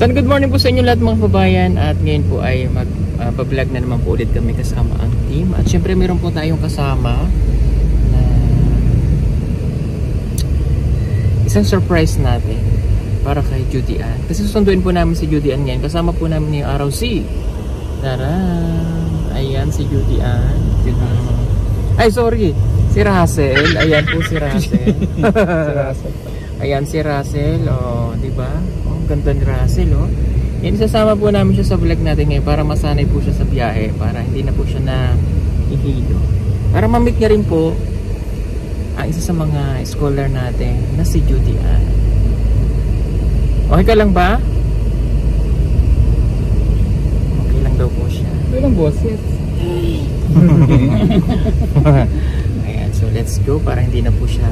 So good morning po sa inyo lahat mga kababayan. At ngayon po ay mag-vlog na naman po ulit kami kasama ang team. At syempre meron po tayong kasama na isang surprise natin para kay Judy Ann. Kasi susunduin po namin si Judy Ann ngayon. Kasama po namin ngayong araw si ayan si Judy Ann. Ay sorry, si Russell. Ayan po si Russell. Ayan si Russell, oh, di ba? Oh, ganda ni Russell, oh. Yan, isasama po namin siya sa vlog natin ngayon para masanay po siya sa biyahe, para hindi na po siya na ihilo. Para ma-meet niya rin po ang isa sa mga scholar natin na si Judy Ann. Okay ka lang ba? Okay lang daw po siya. Ito lang boss, yes. Ayan, so let's go para hindi na po siya,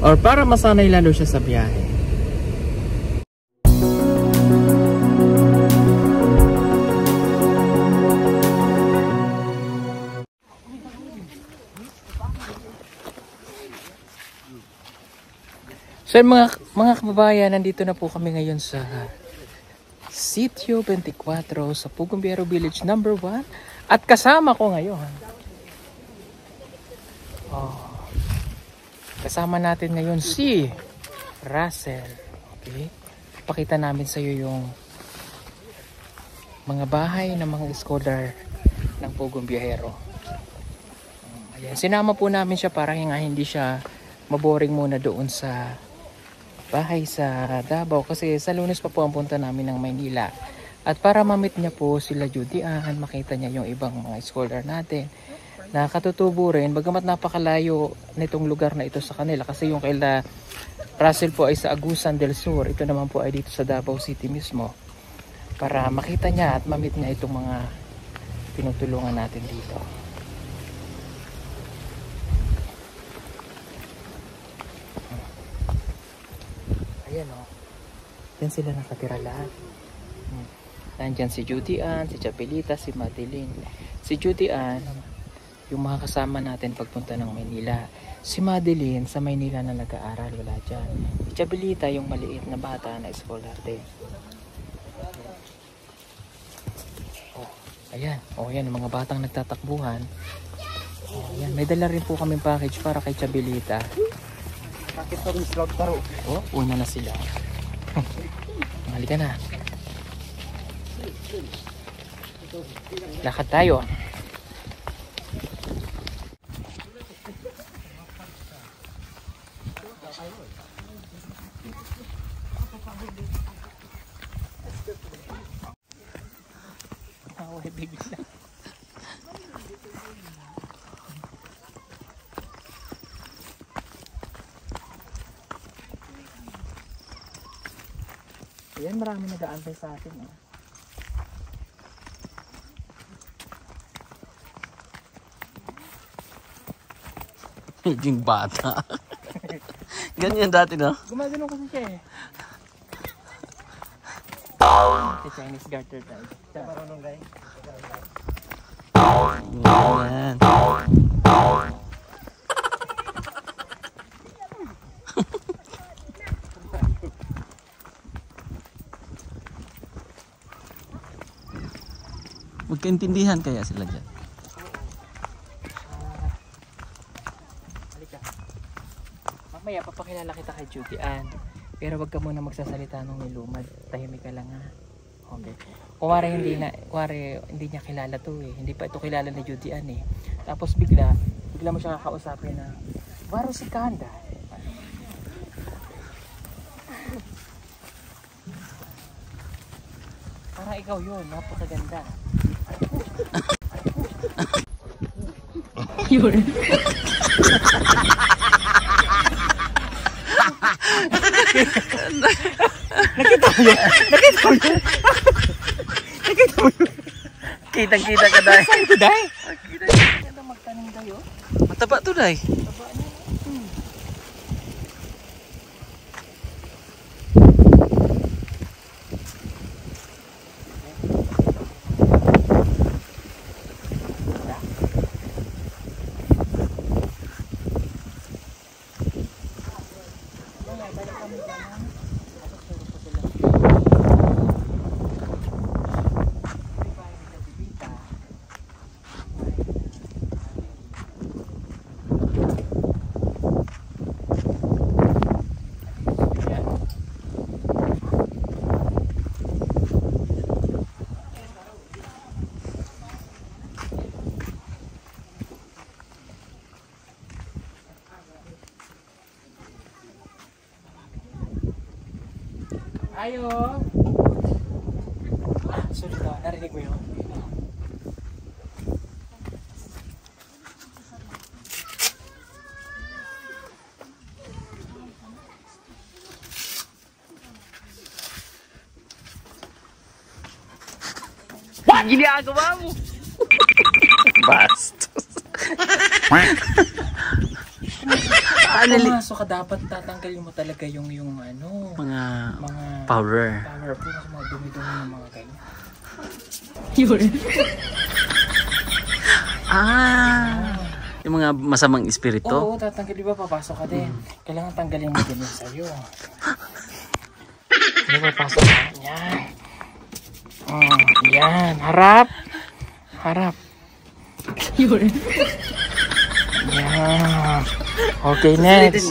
or para masanay lalo siya sa biyahe. So mga kababayan, nandito na po kami ngayon sa Sitio 24 sa Pugumbero Village number 1 at kasama ko ngayon. Kasama natin ngayon si Russell. Okay? Pakita namin sa iyo yung mga bahay ng mga scholar ng Pugumbero. Ayan, sinama po namin siya para hindi siya maboring muna doon sa bahay sa Davao kasi sa Lunes pa po ang punta namin ng Maynila. At para ma-meet niya po sila Judy Ann, makita niya yung ibang mga scholar natin na katutubo rin, bagamat napakalayo nitong lugar na ito sa kanila kasi yung kaila Russell po ay sa Agusan del Sur, ito naman po ay dito sa Davao City mismo, para makita niya at ma-meet niya itong mga tinutulungan natin dito. Ayan o, yan sila nakatira lahat. Nandyan si Judy Ann, si Chapelita, si Madeline. Si Judy Ann, yung mga kasama natin pagpunta ng Maynila. Si Madeline sa Maynila na nag-aaral, wala dyan. Si Chapelita yung maliit na bata na scholar din. Ayan, ayan yung mga batang nagtatakbuhan. Ayan, may dala rin po kaming package para kay Chapelita. Bakit pa rin sila taro? Oh, una na sila. Halika na. Lakad tayo. Bigla. Ayan, marami nag-aantay sa atin. Yung bata. Ganyan dati, no? Gumagano kasi siya eh. Si Chinese garter tayo. Marunong guys. Ganyan. Magkaintindihan kaya sila dyan? Halika. Mamaya papakilala kita kay Judy Ann. Pero wag ka muna magsasalita nung nilumad. Tahimik ka lang ha. Okay. Kuwari hindi niya kilala to eh. Hindi pa ito kilala ni Judy Ann eh. Tapos bigla mo siya kakausapin na Baro si Kanda. Parang ikaw yun, napakaganda. Yun. Nakita mo yun? Kitang-kita ka, Day. Saan ko, Day? Kita magtanong tayo. Mataba to, Day. Taba na. Tayo. Sorry na, narinig mo yun? Ginagawa mo! Bastos. Pumasok ka, dapat tatanggalin mo talaga yung ano, Mga mga power. power po, mga dumi-dumi ng mga ganyan. Yung mga masamang espiritu. Oo, tatanggal, di ba papasok ka din. Kailangan tanggalin mo din yung sa'yo. Di ba papasok ka? Yan. Yan, harap. Harap. Yan. Okay, next.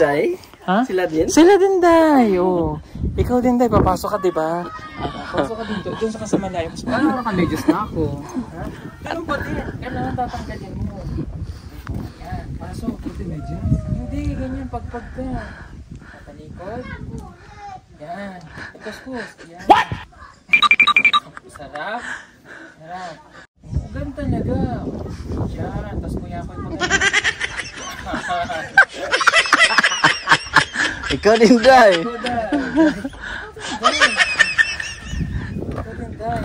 Ha? Sila din? Sila din, Day. Oh. Ikaw din, Day. Papasok ka, di ba? Papasok ka dito. Doon sa kasama na yung parang naka-medyos na ako. Ha? Ganun ba din? Kailangan tatanggalin mo. Yan. Pasok. Puti medyos? Hindi. Ganyan. Pagpag ka. Talikod. Yan. Kuskus. Yan. What? Sarap. Sarap. Ganun talaga. Yan. Tapos kuya ko yung mga... Ikaw din, Day. Ikaw din, Day.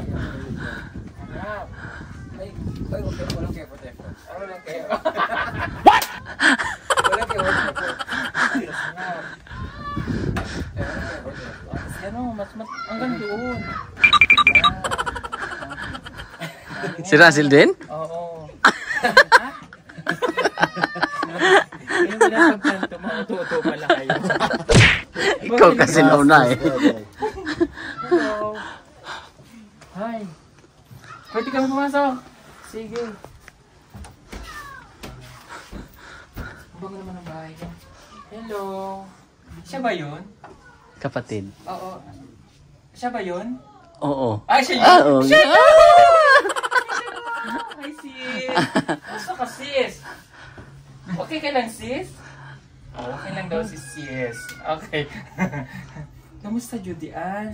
Harap. Ay, walang kayo po, Teko. Walang kayo. What? Walang kayo, harap. Gano'n, mas hanggang doon. Si Russell din? Oo. Yung pinapagkanto, mauto-uto pala kayo. Ikaw kasi nauna eh. Hello. Hi. Pwede kami pumasok. Sige. Bago naman ang bahay niya. Hello. Siya ba yun? Kapatid. Oo. Siya ba yun? Oo. Ay, siya yun? Oo. Siya yun! Hi, sis. Gusto ka, sis? Okay ka lang, sis? Okay lang daw si sis. Okay. Kamusta, Judy Ann?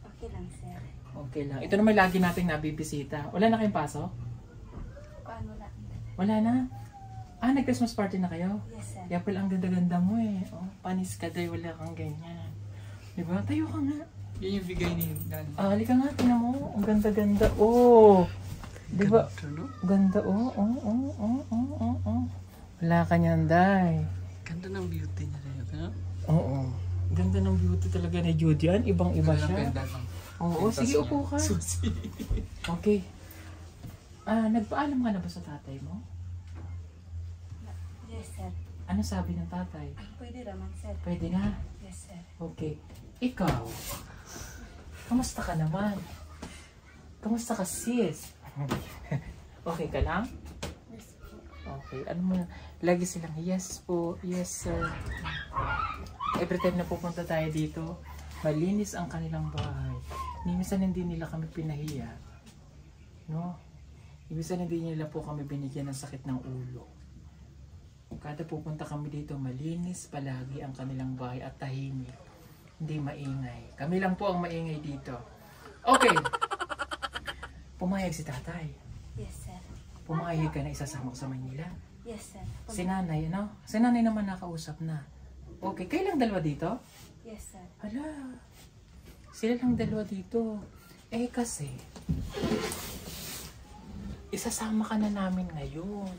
Okay lang, sir. Okay lang. Ito naman lagi nating nabibisita. Wala na kayong pasok? Paano lang? Wala na? Ah, nag-Christmas party na kayo? Yes, sir. Kaya pala ang ganda-ganda mo eh. Oh, panis ka day, wala kang ganyan. Diba? Tayo ka nga. Yan yung bigay ni Dan. Ah, halika nga, tingnan mo. Ang ganda-ganda. Oh! Diba? Ganda, oh. Wala ka niyan, day. Ganda ng beauty niya rin. Oo. Ganda ng beauty talaga ni Judy Ann. Ibang-iba siya. Oo, sige, upo ka. Okay. Ah, nagpaalam ka na ba sa tatay mo? Yes, sir. Ano sabi ng tatay? Pwede naman, sir. Pwede na? Yes, sir. Okay. Ikaw, kamusta ka naman? Kamusta ka, sis? Okay ka lang? Yes, po. Okay. Ano mo, lagi silang, yes po, yes sir. Every time na pupunta tayo dito, malinis ang kanilang bahay. Minsan hindi nila kami pinahiya. No? Minsan hindi nila po kami binigyan ng sakit ng ulo. Kada pupunta kami dito, malinis palagi ang kanilang bahay at tahimik. Hindi maingay. Kami lang po ang maingay dito. Okay. Pumayag si tatay. Yes, sir. Pumayag ka na isasama ko sa Maynila. Yes, sir. Si nanay, ano? Si nanay naman nakausap na. Okay, kailang dalawa dito? Yes, sir. Hala, sila lang dalawa dito. Eh kasi, isasama ka na namin ngayon.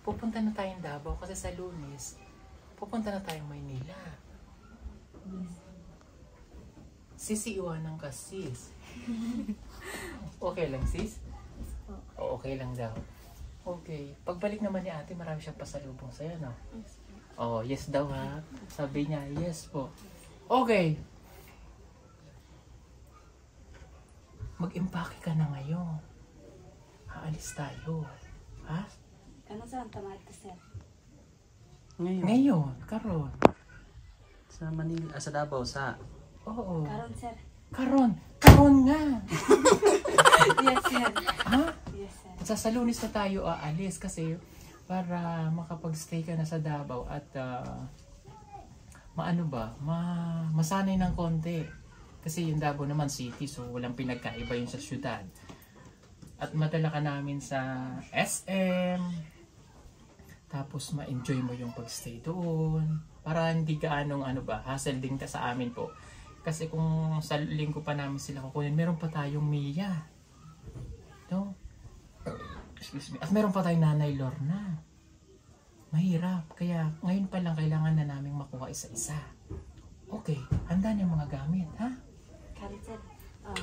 Pupunta na tayong Davao kasi sa Lunes, pupunta na tayong Maynila. Sisiiwanan ka, sis. Okay lang, sis? O, okay lang daw. Okay. Pagbalik naman ni ate, marami siyang pasalubong sa'yo, no? Yes, po. Oh, yes daw ha. Sabi niya, yes po. Okay. Mag-impake ka na ngayon. Aalis tayo. Ha? Ano saan tamad ka, sir? Ngayon, karon. Sa Manila, sa Davao, sa... Oo. Karon, sir. Karon. Karon nga. Yes, sir. Ha? Yes, sir. Sa Lunes na tayo aalis kasi para makapag-stay ka na sa Davao at maano ba, masanay ng konti. Kasi yung Davao naman city, so walang pinagkaiba yun sa syudad. At madala ka namin sa SM, tapos ma-enjoy mo yung pagstay doon. Para hindi ka hassle din ka sa amin po. Kasi kung sa linggo pa namin sila kukunin, meron pa tayong Mia. No? Excuse me. At meron pa tayong Nanay Lorna. Mahirap. Kaya ngayon pa lang kailangan na namin makuha isa-isa. Okay. Handa na yung mga gamit, ha? Karin, sir.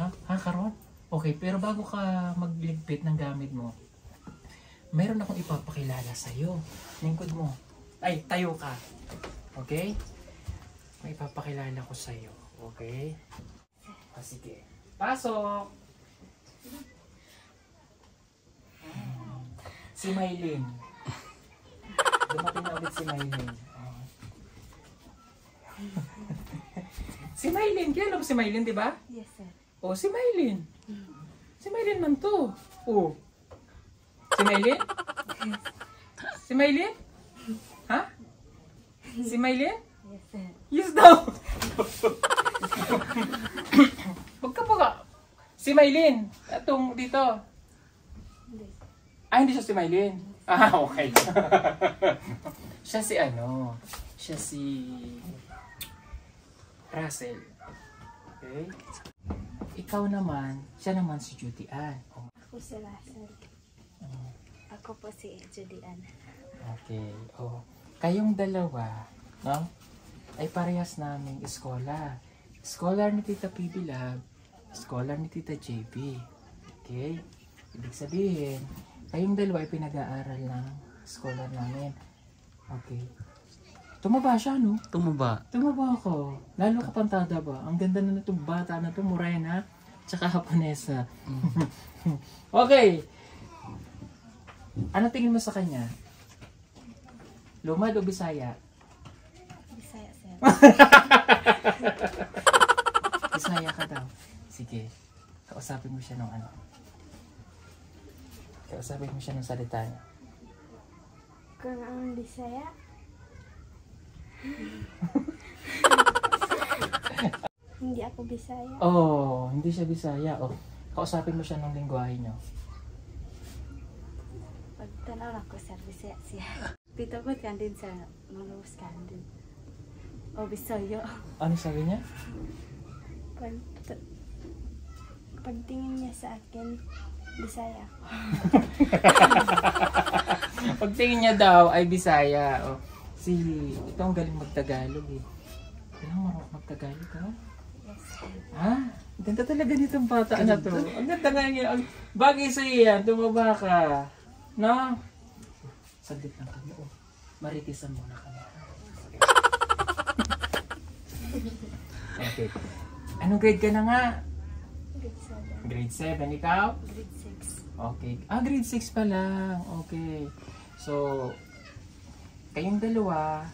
Ha, Karon? Okay, pero bago ka magligpit ng gamit mo, meron akong ipapakilala sa'yo. Lingkod mo. Ay, tayo ka. Okay? May ipapakilala ko sa'yo. Okay? Sige. Pasok! Si Maylin. Dumating na ulit si Maylin. Si Maylin. Kaya alam si Maylin, di ba? Yes, sir. Oh, si Maylin. Si Maylin man to. Oh. Si Maylin? Si Maylin? Ha? Si Maylin? Yes, sir. Yes daw. Magkapaga. Si Maylin. Atong dito. Hindi. Hindi siya si Maylin. Okay. Siya si Siya si Russell. Okay? Ikaw naman, siya naman si Judy Ann. Ako si Russell. Ako po si Judy Ann. Okay. Kayong dalawa, no? Ay parehas naming scholar. Scholar ni Tita PB Lab, scholar ni Tita JB. Okay? Ibig sabihin, kayong dalawa ay pinag-aaral ng scholar namin. Okay. Tumaba siya, no? Tumaba. Tumaba ako. Lalo kapantada ba? Ang ganda na itong bata na ito, Morena, tsaka Japonesa. Okay. Ano tingin mo sa kanya? Lumad o Bisaya? Bisaya, sir. Bisaya ka daw. Sige. Kausapin mo siya ng Kausapin mo siya ng salita niya. Kung ang Bisaya? Hindi ako Bisaya. Hindi siya Bisaya. Kausapin mo siya ng lingwahe niyo. Pag tanaw ako, sir, Bisaya siya. Pitapot ka din sa malubos ka din. O Bisayo. Ano sabi niya? Pagtingin niya sa akin, Bisaya. Pagtingin niya daw ay Bisaya. Ito ang galing magtagalog eh. Kailangan marunong magtagalog ka? Yes, sir. Ganda talaga nitong bata na to. Ang ganda nga niya. Bagay sa iyan, tumaba ka. No? Saglit lang kami. Maritisan muna kami. Okay. Anong grade ka na nga? Grade 7. Grade 7. Ikaw? Grade 6. Okay. Grade 6 pa lang. Okay. So, kayong dalawa,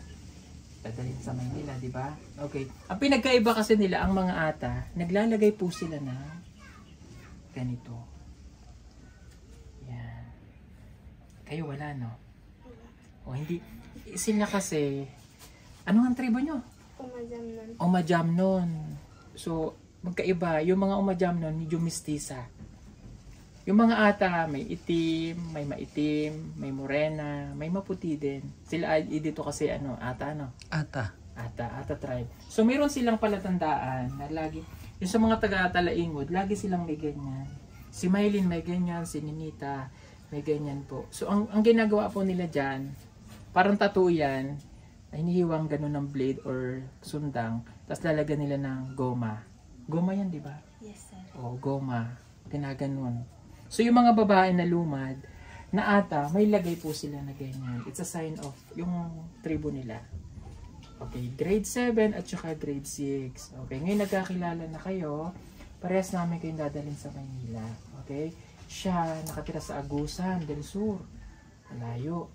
dadalhin sa Maynila, di ba? Okay. Ang pinagkaiba kasi nila, ang mga ata, naglalagay po sila na ganito. Yan. Kayo wala, no? Hindi. Sila kasi, ano ang tribo nyo? Umajamnon. Umajamnon. So, magkaiba. Yung mga Umajamnon, medyo mistisa. Yung mga ata, may itim, may maitim, may morena, may maputi din. Sila dito kasi ata. Ata tribe. So mayroon silang palatandaan na lagi, yung sa mga taga-Talaingod, lagi silang may ganyan. Si Maylin may ganyan, si Ninita may ganyan po. So ang ginagawa po nila dyan, parang tattoo yan, ay hinihiwang ganun ng blade or sundang, tapos lalagyan nila ng goma. Goma yan, di ba? Yes, sir. Goma. Ginaganon. So yung mga babae na lumad, na ata, may lagay po sila na ganyan. It's a sign of yung tribo nila. Okay, grade 7 at saka grade 6. Okay, ngayon nagkakilala na kayo. Parehas namin kayong dadalhin sa Maynila. Okay, siya nakatira sa Agusan del Sur. Malayo.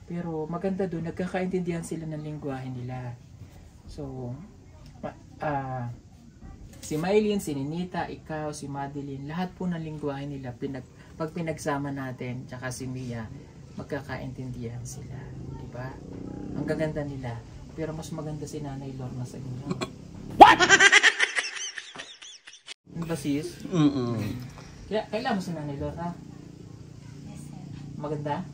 Pero maganda doon, nagkakaintindihan sila ng lingwahe nila. So, si Maylin, si Ninita, ikaw, si Madeline, lahat po ng lingwahe nila, pag pinagsama natin, tsaka si Mia, magkakaintindihan sila. Diba? Ang gaganda nila. Pero mas maganda si Nanay Lorna sa inyo. What? Ano ba sis? Kailan mo si Nanay Lorna? Yes, sir. Maganda?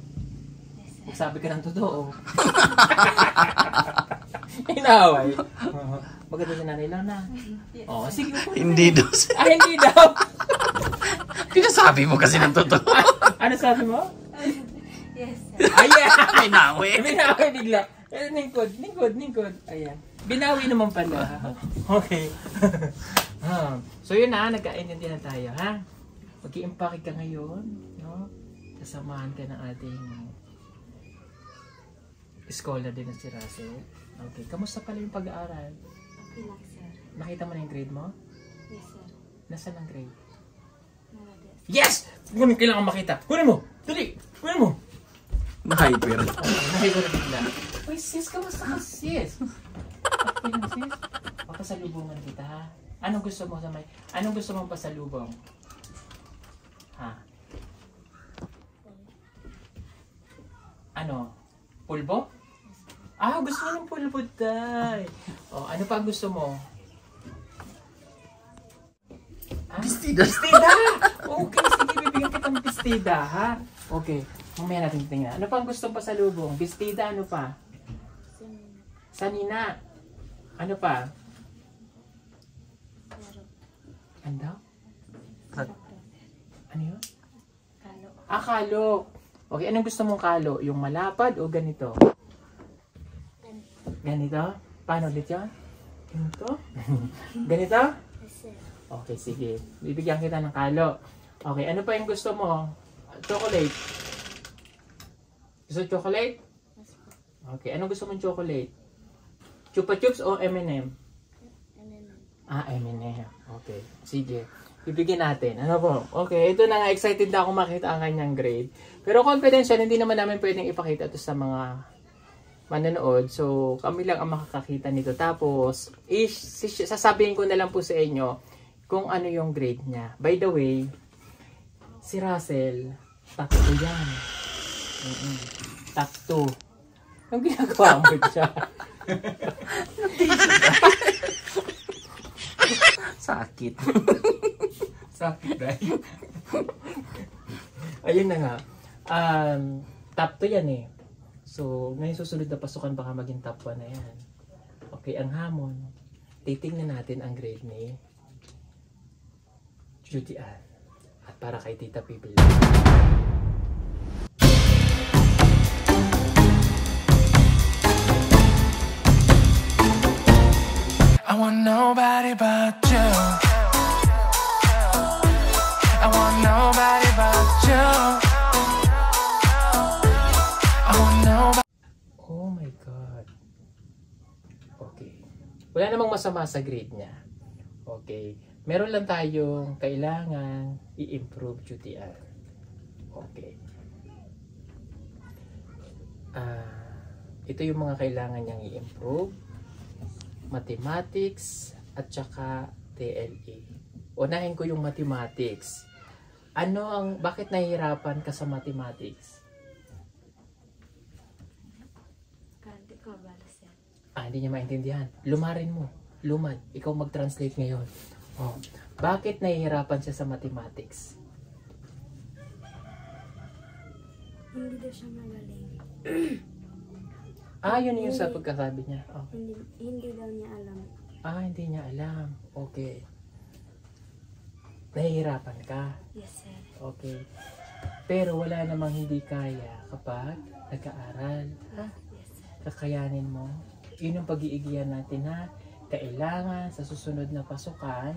Yes, sir. Magsabi ka ng totoo. Inaway. Maganda si Nanay Lorna. Yes, Oo, sir. sige. Hindi daw. Hindi daw. Pinasabi mo kasi ng totoo. Ano sabi mo? Yes, sir. Ayan! Binawi. Binawi bigla. Ningkod. Ayan. Binawi naman pala. Okay. So yun na, nagkaintindihan tayo, ha? Mag-i-impake ka ngayon, no? Kasamahan ka ng ating scholar din na si Russell. Okay. Kamusta pala yung pag-aaral? Okay lang, sir. Nakita mo na yung grade mo? Yes, sir. Nasaan ang grade? Malades. Yes! Kunin, kailangan makita. Kunin mo! Dali! Kunin mo! Na-hyper. Nahay ko na bigla. Uy, sis, kamusta ka, sis? Okay lang, sis. Papasalubungan kita, ha? Anong gusto mo sa may... Anong gusto mong pasalubong? Ha? Ano? Pulbo? Ah, gusto mo ng pulbo, tay. O, ano pa gusto mo? Ah, Bestida. Bestida! Okay, sige, bibigyan kitang bestida, ha? Okay, mamaya natin tingnan. Ano pa ang gustong pasalubong? Bestida, ano pa? Sanina. Ano pa? Ano daw? Ano yun? Kalo. Ah, kalo. Okay, anong gusto mong kalo? Yung malapad o ganito? Ganito? Paano ulit yun? Ganito? Ganito? Yes, sir. Okay, sige. Bibigyan kita ng kalo. Okay, ano pa yung gusto mo? Chocolate. Gusto chocolate? Yes, po. Okay, anong gusto mong chocolate? Chupa Chups o M&M? M&M. Ah, M&M. Okay, sige. Bibigyan natin. Ano po? Okay, ito na nga. Excited na ako makita ang kanyang grade. Pero confidential, hindi naman namin pwedeng ipakita ito sa mga manonood. So, kami lang ang makakakita nito. Tapos, sasabihin ko na lang po sa inyo kung ano yung grade niya. By the way, si Russell, top 2 yan. Top 2. Ang ginagawa mo siya. Sakit. Sakit, right? Ayun na nga. Top 2 yan eh. So, ngayon susunod na pasukan baka maging top 1 na yan. Okay, ang hamon. Titingnan natin ang grade ni Judy Ann. At para kay Tita Pibil. I want nobody but you. I want nobody but you. I want nobody. Oh my God. Okay. Wala namang masama sa grade niya. Okay. Meron lang tayong kailangan i-improve, Judy Ann. Okay. Ito yung mga kailangan niyang i-improve. Mathematics at saka TLE. Unahin ko yung mathematics. Bakit nahihirapan ka sa mathematics? Hindi ko mabala, sir. Hindi niya maintindihan. Lumarin mo. Lumad. Ikaw mag-translate ngayon. Oh. Bakit nahihirapan siya sa mathematics? Hindi daw siya magaling. Yun yung sa pagkasabi niya. Oh. Hindi daw niya alam. Hindi niya alam. Okay. Nahihirapan ka. Yes, sir. Okay. Pero wala namang hindi kaya kapag nag-aaral. Ha? Yes, sir. Kakayanin mo. Yun yung pag-iigihan natin, ha? Kailangan sa susunod na pasukan,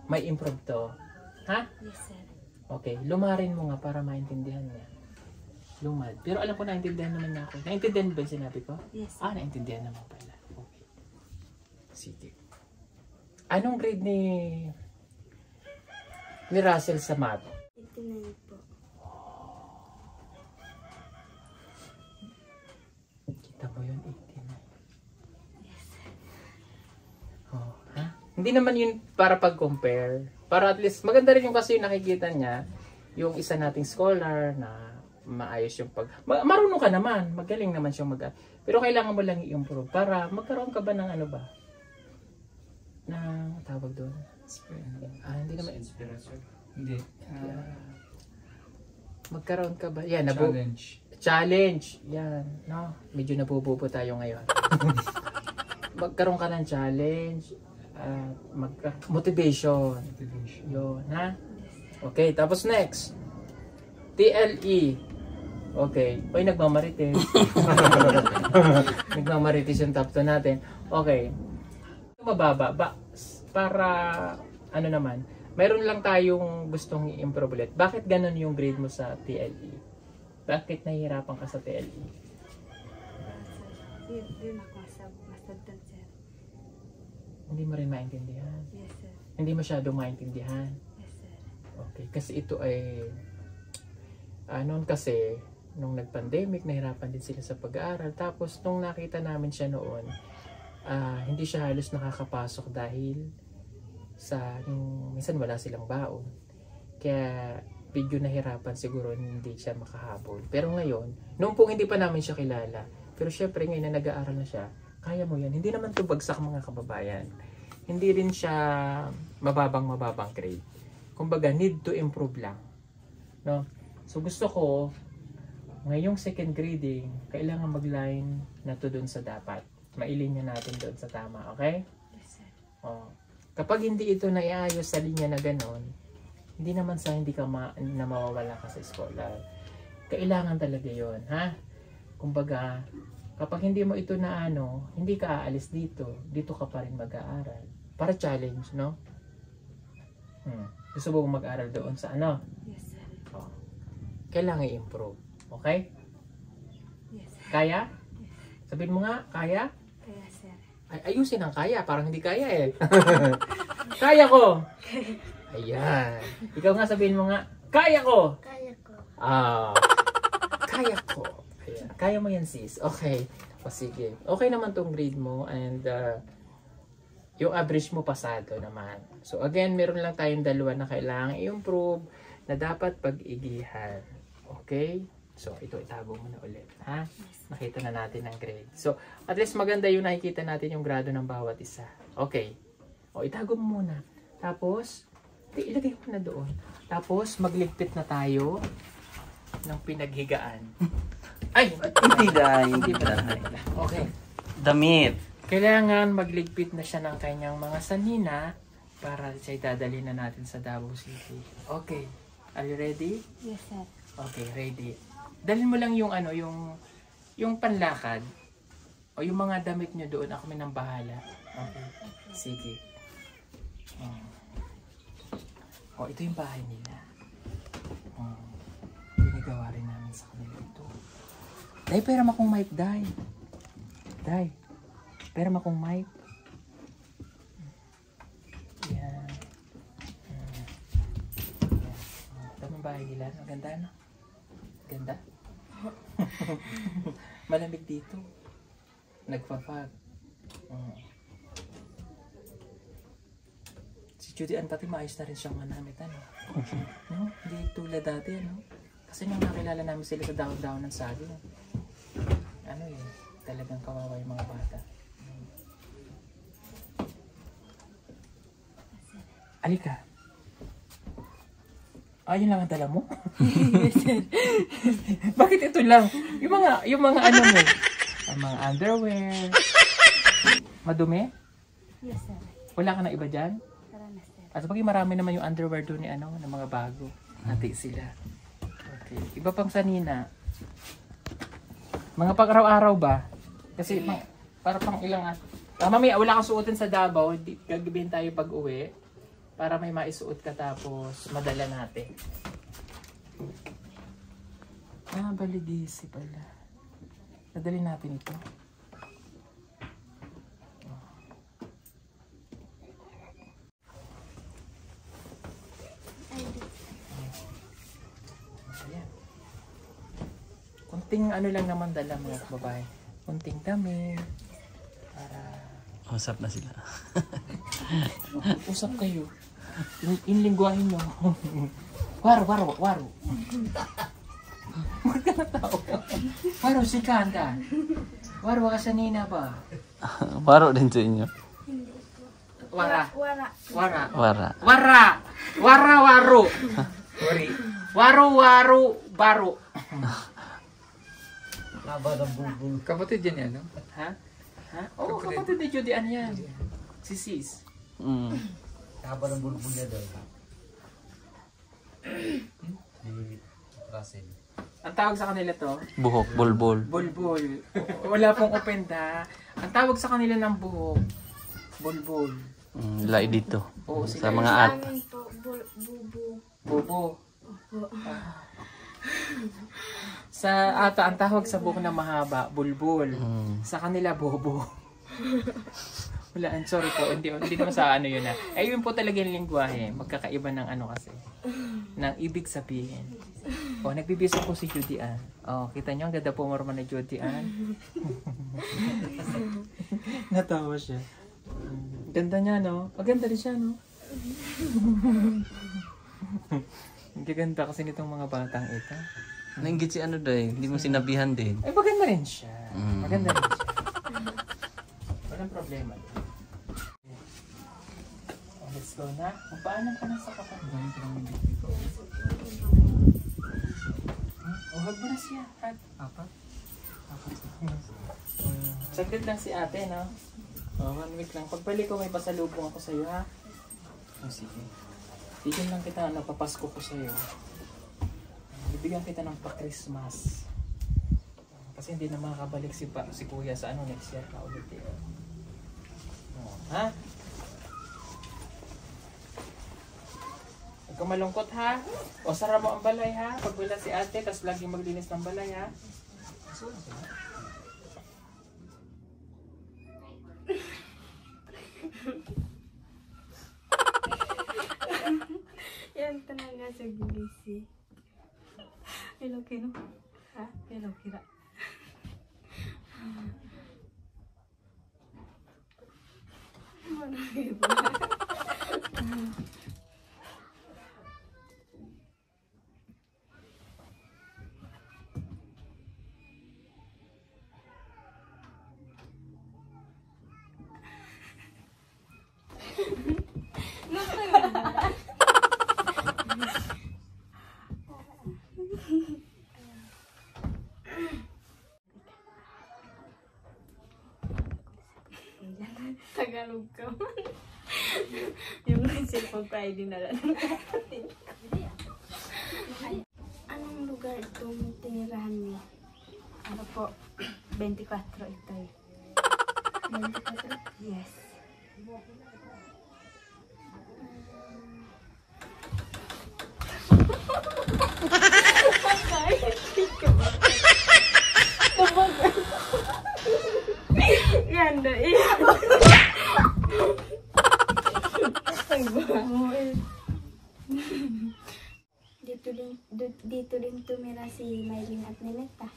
may improve to. Ha? Yes, sir. Okay. Lumarin mo nga para maintindihan niya. Lumad. Pero alam ko naintindihan naman niya ako. Naintindihan ba yung sinabi ko? Yes. Naintindihan naman pala. Okay. Sige. Anong grade ni Russell sa math? 89 po. Kita mo yun, 89. Yes, sir. Oh, ha? Hindi naman yun para pag-compare. Para at least, maganda rin yung kasi yung nakikita niya, yung isa nating scholar na maayos yung marunong ka naman, magaling naman siyang pero kailangan mo lang i-improve para magkaroon ka ba ng ano ba? na tawag doon? Hindi naman. Inspiration. Hindi. Magkaroon ka ba? Yan, Challenge. Challenge. Yan, no? Medyo nabububo tayo ngayon. Magkaroon ka ng challenge. Motivation. Motivation. Yun, ha? Okay, tapos next. TLE. Okay. Uy, nagmamarites. Nagmamarites yung top 2 natin. Okay. Mababa. Para, ano naman, mayroon lang tayong gustong i-improve ulit. Bakit ganun yung grade mo sa TLE? Bakit nahihirapan ka sa TLE? Di ako masagdan, sir. Hindi mo rin maintindihan. Yes, sir. Hindi masyadong maintindihan. Yes, sir. Okay. Kasi ito ay, noon kasi, nung nag-pandemic, nahirapan din sila sa pag-aaral. Tapos, nung nakita namin siya noon, hindi siya halos nakakapasok dahil sa minsan wala silang baon. Kaya medyo nahirapan siguro, hindi siya makahabol. Pero ngayon, noong pong hindi pa namin siya kilala, pero syempre ngayon na nag-aaral na siya, kaya mo yan. Hindi naman ito bagsak mga kababayan. Hindi rin siya mababang grade. Kumbaga, need to improve lang. No? So gusto ko, ngayong second grading, kailangan mag-line na to dun sa dapat. Mailinya natin doon sa tama, okay? Yes, sir. Oh. Kapag hindi ito naiayos sa linya na ganon, hindi naman sa hindi ka na mawawala ka sa eskwela. Kailangan talaga yon, ha? Kumbaga, kapag hindi mo ito na hindi ka aalis dito, dito ka pa rin mag-aaral. Para challenge, no? Gusto mo mag-aaral doon sa Yes, sir. Oh. Kailangan i-improve. Okay? Yes, sir. Kaya? Yes. Sabihin mo nga, kaya? Kaya, sir. Ayusin ang kaya, parang hindi kaya eh. Kaya ko! Ayan. Ikaw nga sabihin mo nga, kaya ko! Kaya ko. Kaya ko. Ayan. Kaya mo yan sis. Okay. O sige. Okay naman tong grade mo and yung average mo pasado naman. So again, meron lang tayong dalawa na kailangan i-improve na dapat pag-igihan. Okay? So, ito itago mo na ulit. Ha? Nakita na natin ang grade. So, at least maganda yung nakikita natin yung grado ng bawat isa. Okay. O, itago mo muna. Tapos, ilagay mo na doon. Tapos, magligpit na tayo ng pinaghigaan. Ay! Hindi dahil. Hindi pa na. Okay. Damit. Kailangan magligpit na siya ng kanyang mga sanina para siya dadali na natin sa Davao City. Okay. Are you ready? Yes, sir. Okay, ready. Dalhin mo lang yung yung panlakad o yung mga damit nyo doon. Ako may nang bahala. Okay. Sige. Ito yung bahay nila. Pinagawa rin namin sa kanila ito. Day, pera akong mic, Day. Day, pera akong mic. Yan. Ito yung bahay nila. Ang ganda, no? Ganda. Malamig dito. Nagpapag. Si Judy Ann pati maayos na rin siyang manamit, ano? No? Hindi tulad dati, ano? Kasi nung nakilala namin sila sa daon-daon ng saging, talagang kawawa yung mga bata. Alika. Yun lang ang dala mo? Bakit ito lang? Yung mga ano mo? Ang mga underwear. Madumi? Yes, sir. Wala ka na iba dyan? Tara na, sir. At bagay marami naman yung underwear doon ni ng mga bago. Hati sila. Okay. Iba pang sanina. Mga pang-araw-araw ba? Kasi para pang ilang mamaya wala kang suotin sa Davao, gagabihin tayo pag uwi. Para may maisuot ka tapos madala natin. Baligisi pala. Nadali natin ito. Ayan. Kunting ano lang naman dala mga babae. Kunting dami. Para Usap na sila. usap kayo. Inlingguahin nyo. Waro. Huwag ka na tao. Waro, sikaan ka. Waro, ka sanina ba? Paro din sa inyo. Wara. Wara. Wara. Wara. Wara. Wara-waro. Wari. Waru-waru baro. Kapatid yan yan, no? Ha? Ha? Oo, kapatid ni Judy Ann yan. Si Sis. Mm. Haba ng bulbul niya daw. Si Russell. Ang tawag sa kanila to, Buhok, bulbul. bulbul. Wala pong openda. Ang tawag sa kanila ng buhok, bulbul. Lai dito. Oo, Sa sila. mga Sa at. amin po, bubu. Bubo. Sa ata, ang tawag sa buhok na mahaba, bulbul. Sa kanila, bobo. Wala, I'm sorry po. Hindi naman sa ano yun na. Eh, yun po talaga yung lingwahe. Magkakaiba ng ano kasi. Ng ibig sabihin. O, nagbibisa po si Judy Ann. O, kita nyo, ang ganda po morma ni Judy Ann. Natawa siya. Ganda niya, no? Maganda rin siya, no? Ang gaganda kasi nitong mga batang ito. Nainggit si ano daw eh. Hindi mo sinabihan din. Eh, maganda rin siya. Maganda rin siya. Walang problema. Oh, let's go na. Magpaanan ka na sa kapatid. Oh, hug mo na siya. Hug. Apat. Saglit lang si ate, no? Oh, 1 week lang. Pagbalik ko, may pasalubong ako sa'yo, ha? Oh, sige. Bigyan lang kita, napapasko ko sa'yo. Bibigyan kita ng pa-Christmas. Kasi hindi na makakabalik si kuya sa ano next year ka ulit eh. Oh, ha? Huwag kang malungkot ha? O sara mo ang balay ha? Pag wala si ate, tas laging maglinis ng balay ha? Yan talaga sa gilisi. Hello, Kino. Ha? Hello, Kira. Tagalog ka man. Yung cellphone pa ay dinala ng kapatid. Anong lugar itong tinirahan niyo? Ano po? 24 ito eh. 24? Yes. Ganda iya. Dito din tumira si Maylin at Nineta.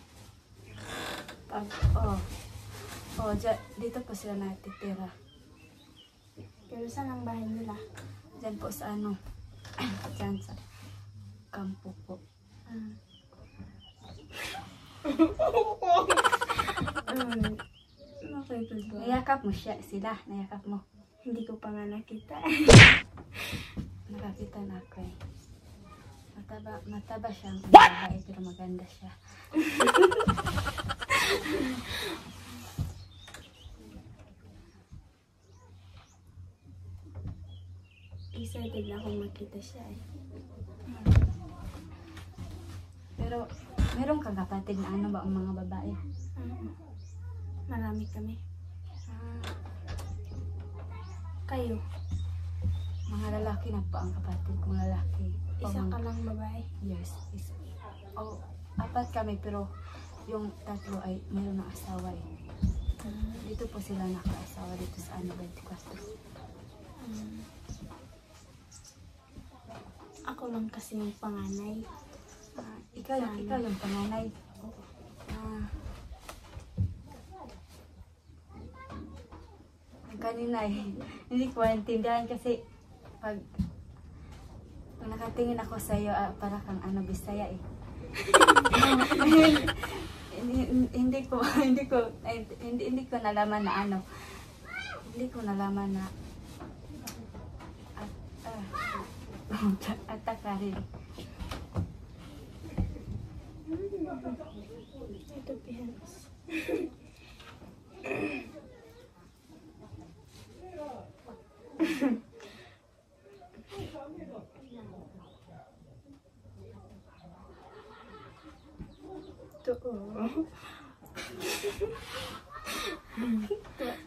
Dito po sila natitira. Pero saan ang bahay nila? Diyan po sa ano? Diyan sa kampo po. Nayakap mo siya, sila, nayakap mo. Hindi ko pa nga nakita. Nakakita na ako eh. Mataba siya. Babae, pero maganda siya. Excited na akong makita siya eh. Pero, meron kang kapatid na ano ba ang mga babae? Marami kami. Kayo? Mga lalaki na po ang kapatid kong lalaki. Isa ka lang babae? Yes. Isa. Apat kami pero yung tatlo ay meron ng asawa eh. Dito po sila nakaasawa dito sa ano 24. Ako lang kasi yung panganay. Ikaw yung panganay. Kanina eh, hindi ko maintindihan kasi pag nakatingin ako sa iyo, para kang ano Bisaya eh. hindi ko nalaman na ano. Hindi ko nalaman na Atak ka rin. Ito pihans. Ito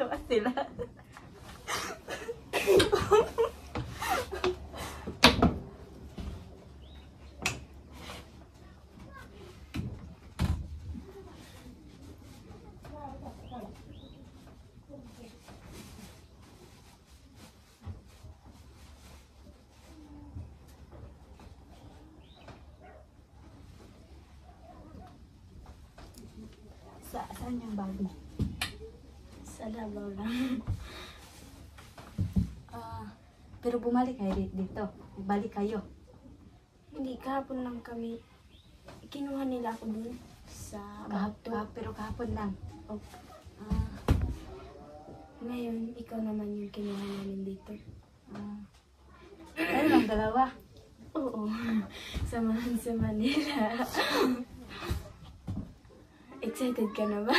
Tuwa sila. Saan yung bag mo? sa Davao lang. Pero bumalik kayo dito. Balik kayo. Hindi, kahapon lang kami. Kinuha nila ako dun sa Bato. Pero kahapon lang. Ngayon, ikaw naman yung kinuha namin dito. Ano lang, dalawa? Oo. Samahan sa Manila. Excited ka na ba?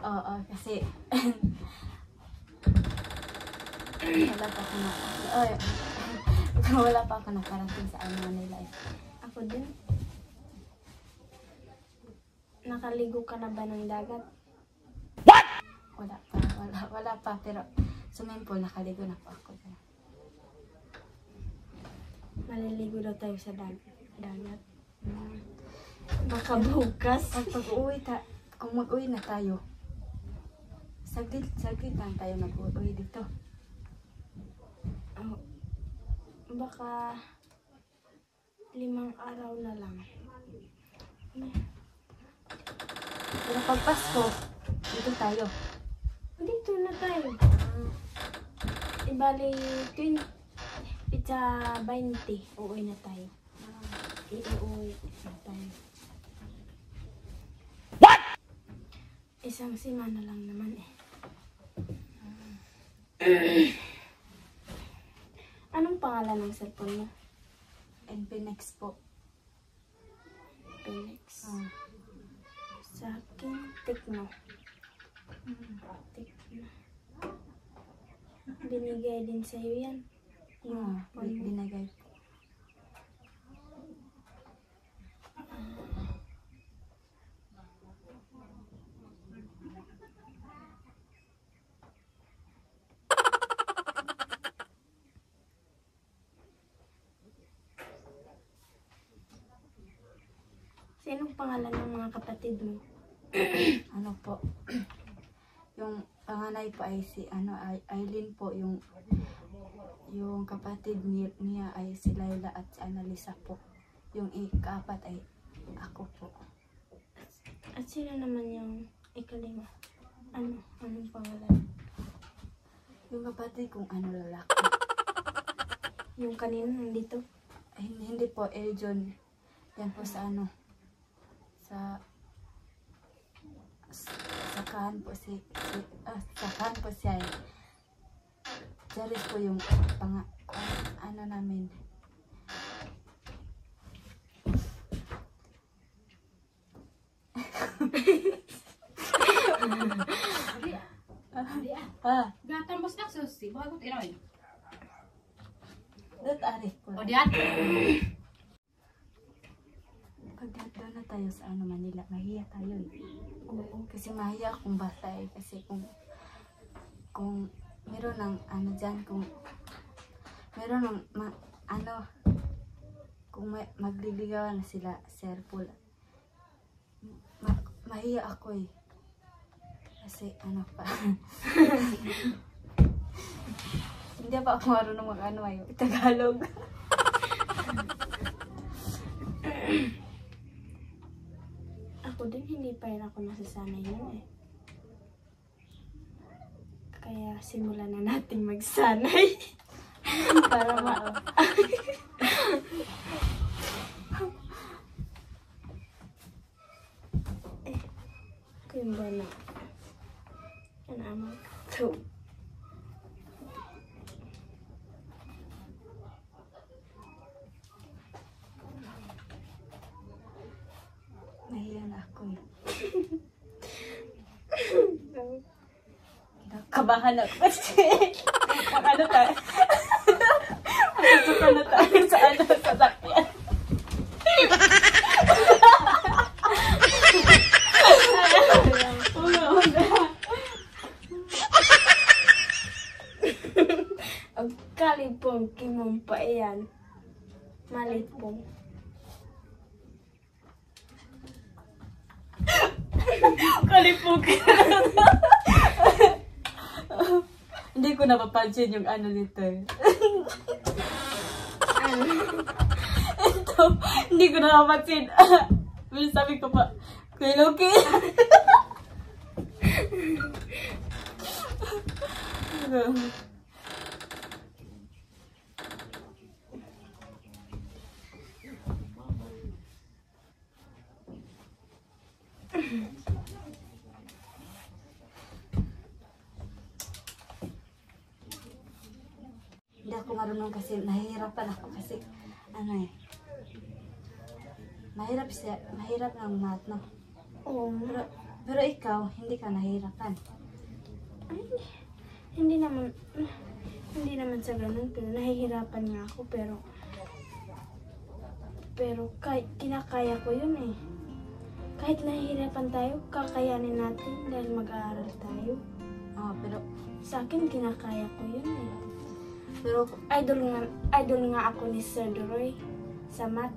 Oo, kasi wala pa ako nakarating sa Manila eh. Ako din. Nakaligo ka na ba ng dagat? Wala pa, pero swimming pool, nakaligo na po ako. Maliligo daw tayo sa dagat. Baka bukas. Kung mag-uwi na tayo, saglit lang tayo mag-uwi dito. Baka 5 araw na lang. Pero pag Pasko, dito tayo. Dito na tayo. Ibali 20, pizza 20. Uuwi na tayo. Iuwi na tayo. Isang semana lang naman eh. Anong pangalan ng cellphone mo? Infinix po. Phoenix. Sa akin, Tecno. Tecno. Binigay din sa'yo yan. Yung phone mo. Binagay po. Sinong pangalan ng mga kapatid mo? Ano po? Yung panganay po ay si Aileen po, yung kapatid niya ay si Laila at si Annalisa po. Yung ikaapat ay ako po. At sino naman yung ikalima? Anong pangalan? Yung kapatid kung lalaki. Yung kanina nandito? Ay, hindi po, Eljon. Yan po sa sakahan po sakahan po siya eh. Charis po yung namin. Gatambos na susi, bago tinoy. Dat arif po. O diyan. Pag doon na tayo sa Manila, mahiya tayo eh. Oo, kasi mahiya akong bata eh. Kasi kung meron ng dyan, kung meron ng kung magliligawan na sila, Sir Paul, mahiya ako eh. Kasi pa. Hindi pa ako marunong ay Tagalog. Ako din, hindi pa rin ako nasasanay yun eh. Kaya simulan na natin magsanay. Para kung ba na ito. Kinakabahan ako eh. Kinakabahan ako kasi. Ano tayo? Masusuka na tayo sa sakyan. Ang kalipong kimumpa yan. Malipong. Kalipog. Hindi ko napapansin yung ano nito eh. Ito, hindi ko napapansin. Sabi ko pa, Kuya Loki. Hindi ako marunong kasi nahihirapan ako kasi ano eh. Mahirap ng math, no? Oo. Pero ikaw, hindi ka nahihirapan. Ay, hindi naman sa ganun, pero nahihirapan nga ako, pero kinakaya ko yun eh. Kahit nahihirapan tayo, kakayanin natin dahil mag-aaral tayo. Pero Sa akin, kinakaya ko yun eh. pero Idol nga ako ni Sir Doroy sa math.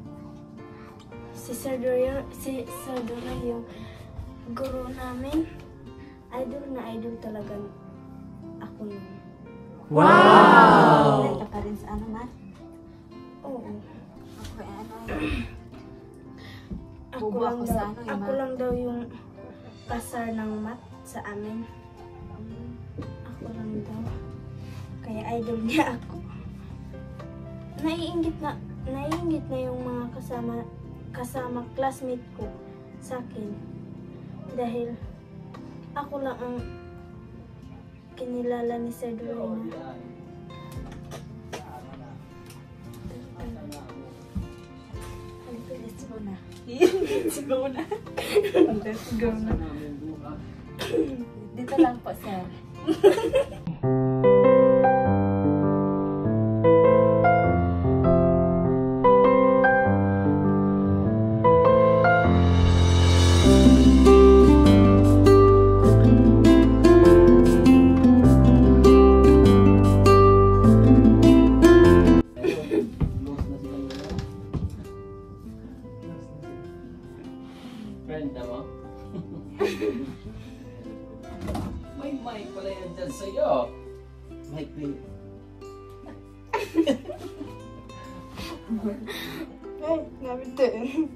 Si Sir Doroy yung guru namin. Idol talaga ako nun. Wow! Ka pa rin sa ano, math? Oo. Ako ano? Ako Bubo lang ako daw, sa ano, yung ako math. lang daw yung pasar ng math sa amin. Ako lang daw. Kaya idol niya ako. Naiinggit na yung mga kasama classmate ko sa akin. Dahil ako lang ang kinilala ni Sir Doroy na. Let's go na. Let's go na. Let's go na. Dito lang po, sir. Friend mo? May mic pala yan dyan sa'yo. Mic me. Ay, gamit din.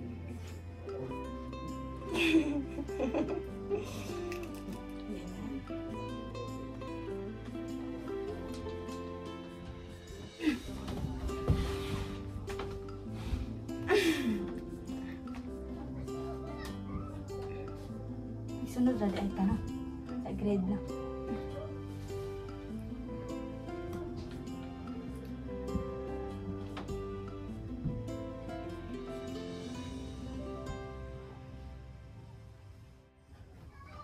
Sunod na ay ka na. Sa grade na.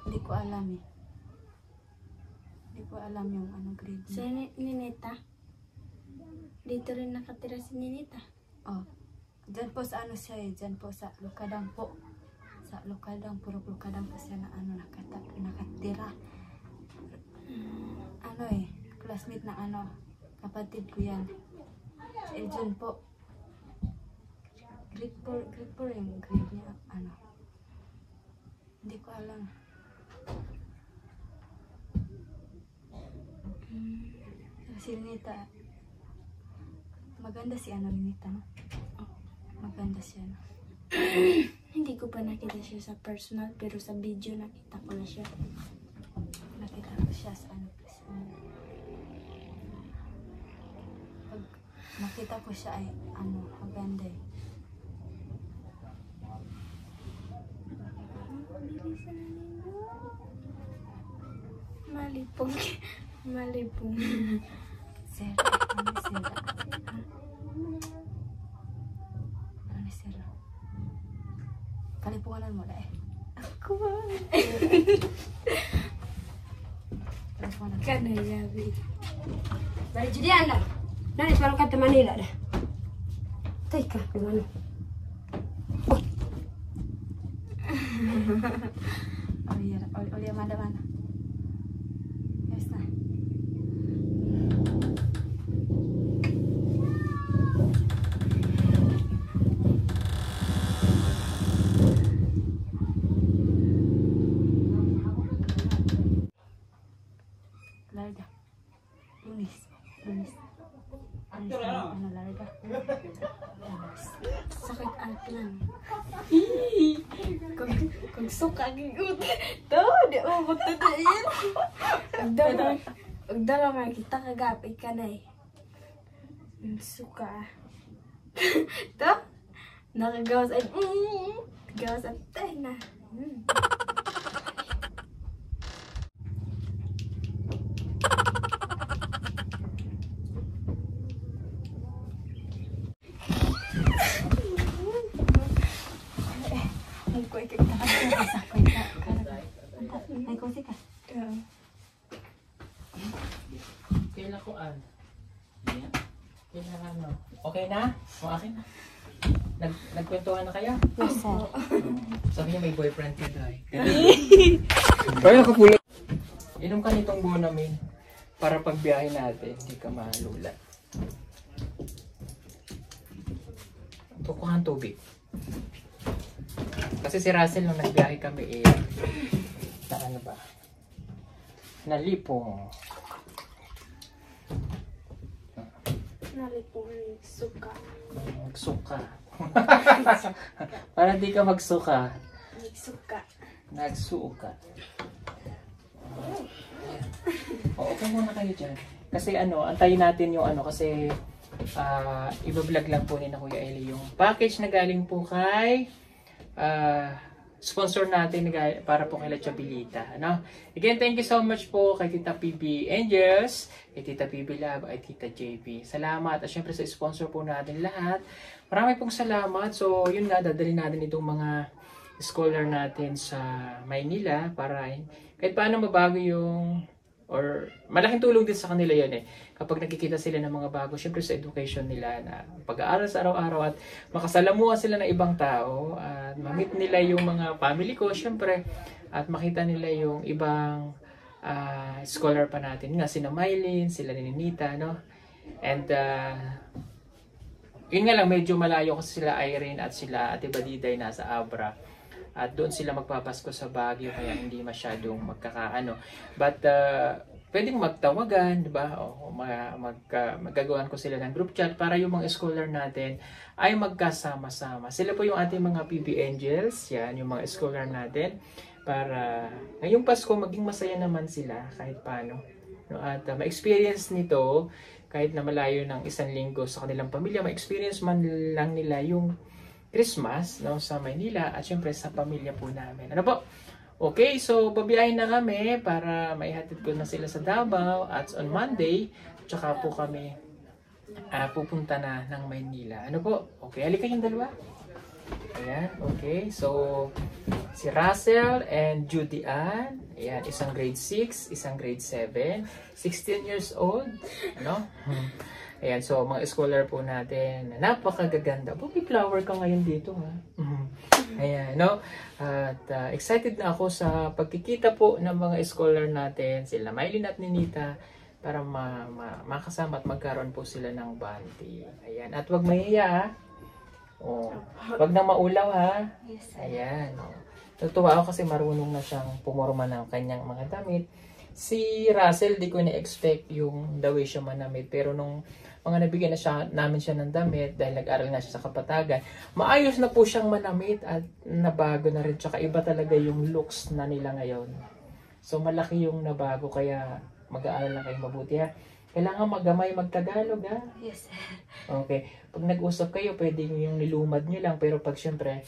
Hindi ko alam eh. Hindi ko alam yung ano grade Si niya. Ninita. Dito rin nakatira si Ninita. Oh. Diyan po sa ano siya eh. Diyan po sa Lukadang po. Sa Lukadang, puro Lukadang po siya na ano nakatira. Ano eh, classmate na ano, kapatid ko yan. Si Eljon po. Grade 4 yung grade niya, ano. Hindi ko alam. Si Ninita, maganda si ano Ninita, no? Maganda siya, no? Hindi ko pa nakita siya sa personal, pero sa video nakita ko na siya. Nakita ko siya sa ano. Pag nakita ko siya ay ano, maganda eh. Malipong. Malipong. Sir, ano sir? Ano sir? Kalipong punganan mo dahil. Ako ba? Kanay, yabi. Dari Judian dah. Nani sekarang kata Manila dah. Teka, gimana? Oli mana? Yes na. Larga. Lunis. Ano larga? Sakit atlan. Kung suka gigut. To, di mo magtatayin. Agdala nga kita kagapi ka na eh. Suka. To, nakagawas ay gawas at tayo na. Kailan ko Kailangan no. Okay na? O akin na. Nagkwentuhan na kayo? Yes, sir. Sabi niya may boyfriend ka dahil. Kaya kapulot. Inom ka nitong Bonamine para pagbiyahe natin, hindi ka malula. Tukuhan tubig. Kasi si Russell nung nagbiyahe kami na ano ba? Nalipong. Nalipong suka. Magsuka. Para di ka magsuka. Suka. Nagsuka. O, okay muna kayo dyan. Kasi antayin natin yung kasi ibablog lang po ni na Kuya Eli yung package na galing po kay sponsor natin para po kay La Chabilita. Again, thank you so much po kay Tita PB Angels, kay Tita PB Love, at Tita JB. Salamat. At syempre sa sponsor po natin lahat. Marami pong salamat. So, yun nga, dadalhin natin itong mga scholar natin sa Maynila para kahit paano mabago yung or malaking tulong din sa kanila yan kapag nakikita sila ng mga bago, syempre sa education nila na pag-aaral sa araw-araw at makasalamuha sila ng ibang tao at ma-meet nila yung mga family ko, syempre, at makita nila yung ibang scholar pa natin nga, sina Mylene, sila Ninita, and yun nga lang, medyo malayo kasi sila Irene at sila Ate Badiday nasa Abra. At doon sila magpapasko sa Baguio kaya hindi masyadong magkakaano. But pwedeng magtawagan, di ba? O magagawan ko sila ng group chat para yung mga scholar natin ay magkasama-sama. Sila po yung ating mga PB Angels, yan, yung mga scholar natin. Para ngayong Pasko maging masaya naman sila kahit paano. At ma-experience nito kahit na malayo ng 1 linggo sa kanilang pamilya, ma-experience man lang nila yung Christmas sa Maynila at syempre sa pamilya po namin. Ano po? Okay, so babiyahin na kami para maihatid ko na sila sa Davao at on Monday, tsaka po kami pupunta na ng Maynila. Ano po? Okay, halika yung dalawa. Ayan, okay. So, si Russell and Judy Ann. Ayan, isang grade 6, isang grade 7. 16 years old. Ano? Ayan, so mga scholar po natin. Napakagaganda. May flower ka ngayon dito, ha? Ayan, At excited na ako sa pagkikita po ng mga scholar natin. Sila Mylene at Ninita para makasama at magkaroon po sila ng bandi. Ayan, at wag mahiya, ha? Wag na maulaw, ha? Yes, ayan. Natutuwa ako kasi marunong na siyang pumorma ng kanyang mga damit. Si Russell, di ko na-expect yung the way siya manamit. Pero nung mga nabigyan na namin siya ng damit, dahil nag-aral nga siya sa Kapatagan, maayos na po siyang manamit at nabago na rin. Tsaka iba talaga yung looks na nila ngayon. So malaki yung nabago, kaya mag-aaral lang kayo mabuti, ha? Kailangan magamay mag-Tagalog, ha? Yes, sir. Okay. Pag nag-usap kayo, pwede yung nilumad nyo lang. Pero pag syempre,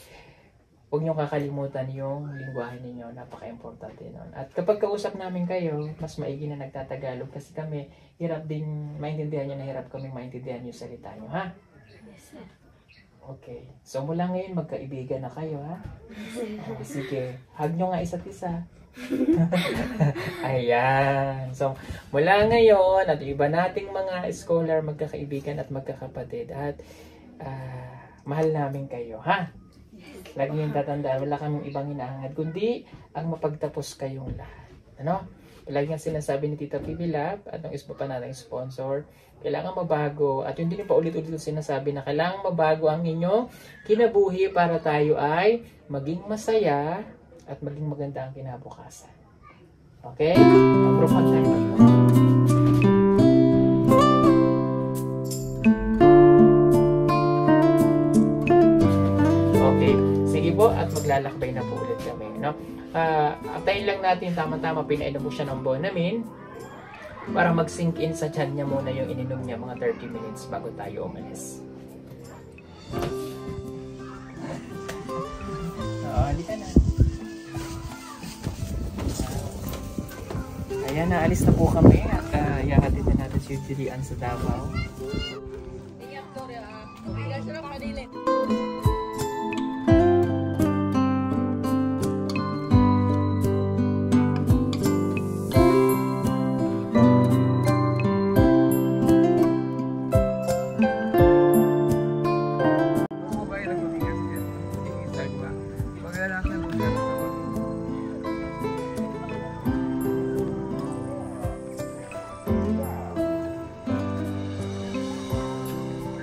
huwag nyo kakalimutan yung lingwahe ninyo. Napaka-importante nun. At kapag kausap namin kayo, mas maigi na nagtatagalog. Kasi kami, hirap din maintindihan nyo na hirap kami maintindihan yung salita nyo, ha? Yes, sir. Okay. So mula ngayon, magkaibigan na kayo, ha? Sige. Hug nyo nga isa't isa. Ayan. So, mula ngayon, at iba nating mga scholar, magkakaibigan at magkakapatid. At mahal namin kayo, ha? Lagi yung tatandaan, wala kaming ibang inaangad, kundi ang mapagtapos kayong lahat. Ano? Lagi nga sinasabi ni Tita Pivilab, at ng ispa pa nating sponsor, kailangan mabago. At yun din pa ulit-ulit sinasabi na kailangan mabago ang inyong kinabuhi para tayo ay maging masaya at maging maganda ang kinabukasan. Okay? Mag-profile tayo. Okay. Sige po, at maglalakbay na po ulit kami. No? Antayin lang natin tama-tama, pinainom mo siya ng Bonamin para mag-sink in sa tiyan niya muna yung ininom niya mga 30 minutes bago tayo umalis. Halika na. Ayan, naalis na po kami at ihahatid na natin si Julian sa Davao.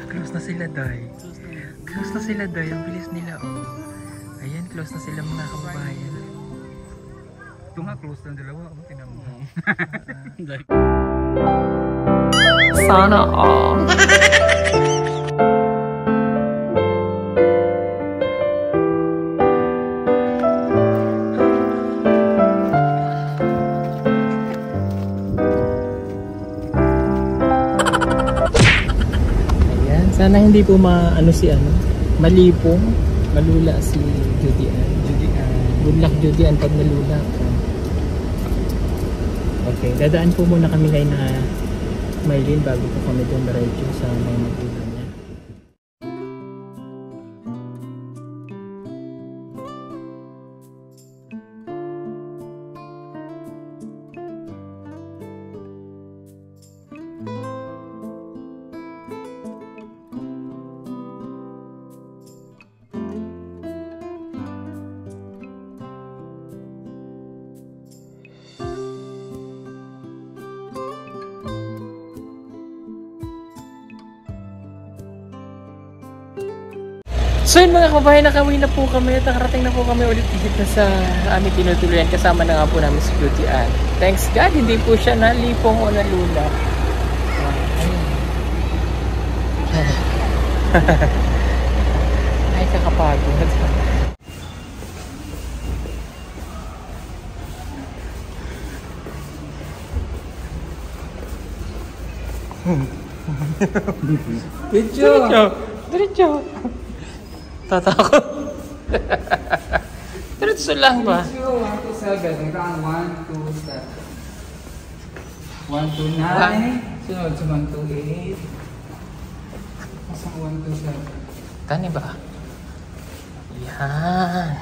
Close na sila, Day. Close na sila, Day. Ang bilis nila, oh. Ayan, close na sila mga kababayan. Ito nga, close na dalawa. Ano tinamo? Sana all. Sana hindi po malipong, malula si Judian. Good luck, Judian, pag malula ka. Okay, dadaan po muna kami ngayon na Maylin bago po kami dumiretso sa mga magulang niya. So yun mga kabayan, nakawin na po kami at nakarating na po kami ulit dito na sa aming tinutuluyan. Kasama na nga po namin si Judian. Thanks God, hindi po siya nalipong o nalula. Ay, kakapagod. Diretso. Tatakot. Diretso lang ba? 1 to 7. Hanggang 1 to 7. 1 to 9. Sunod sa 1 to 8. Masang 1 to 7. Tani ba? Yan.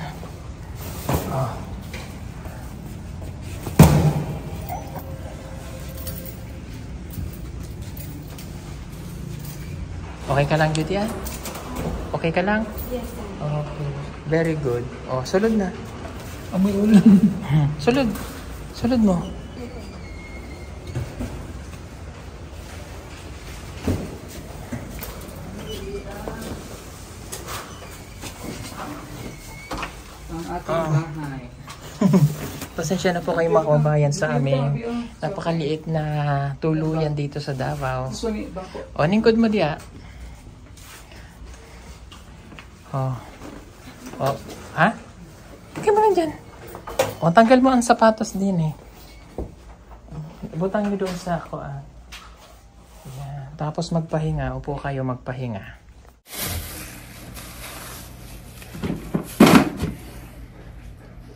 Oh. Okay ka lang, Judian? Okay ka lang? Yes, sir. Okay. Very good. Oh, sulod na. Amoy ulan. Sulod. Sulod mo. Ang ating bahay. Pasensya na po kayo mga kababayan sa aming napakaliit na tuluyan dito sa Davao. O, ningkod mo diya. Oh. Oh. Ha? Tignan mo lang dyan. O, tanggal mo ang sapatos din eh. Butang nyo doon sa ako ah. Yan. Tapos magpahinga. Upo kayo magpahinga.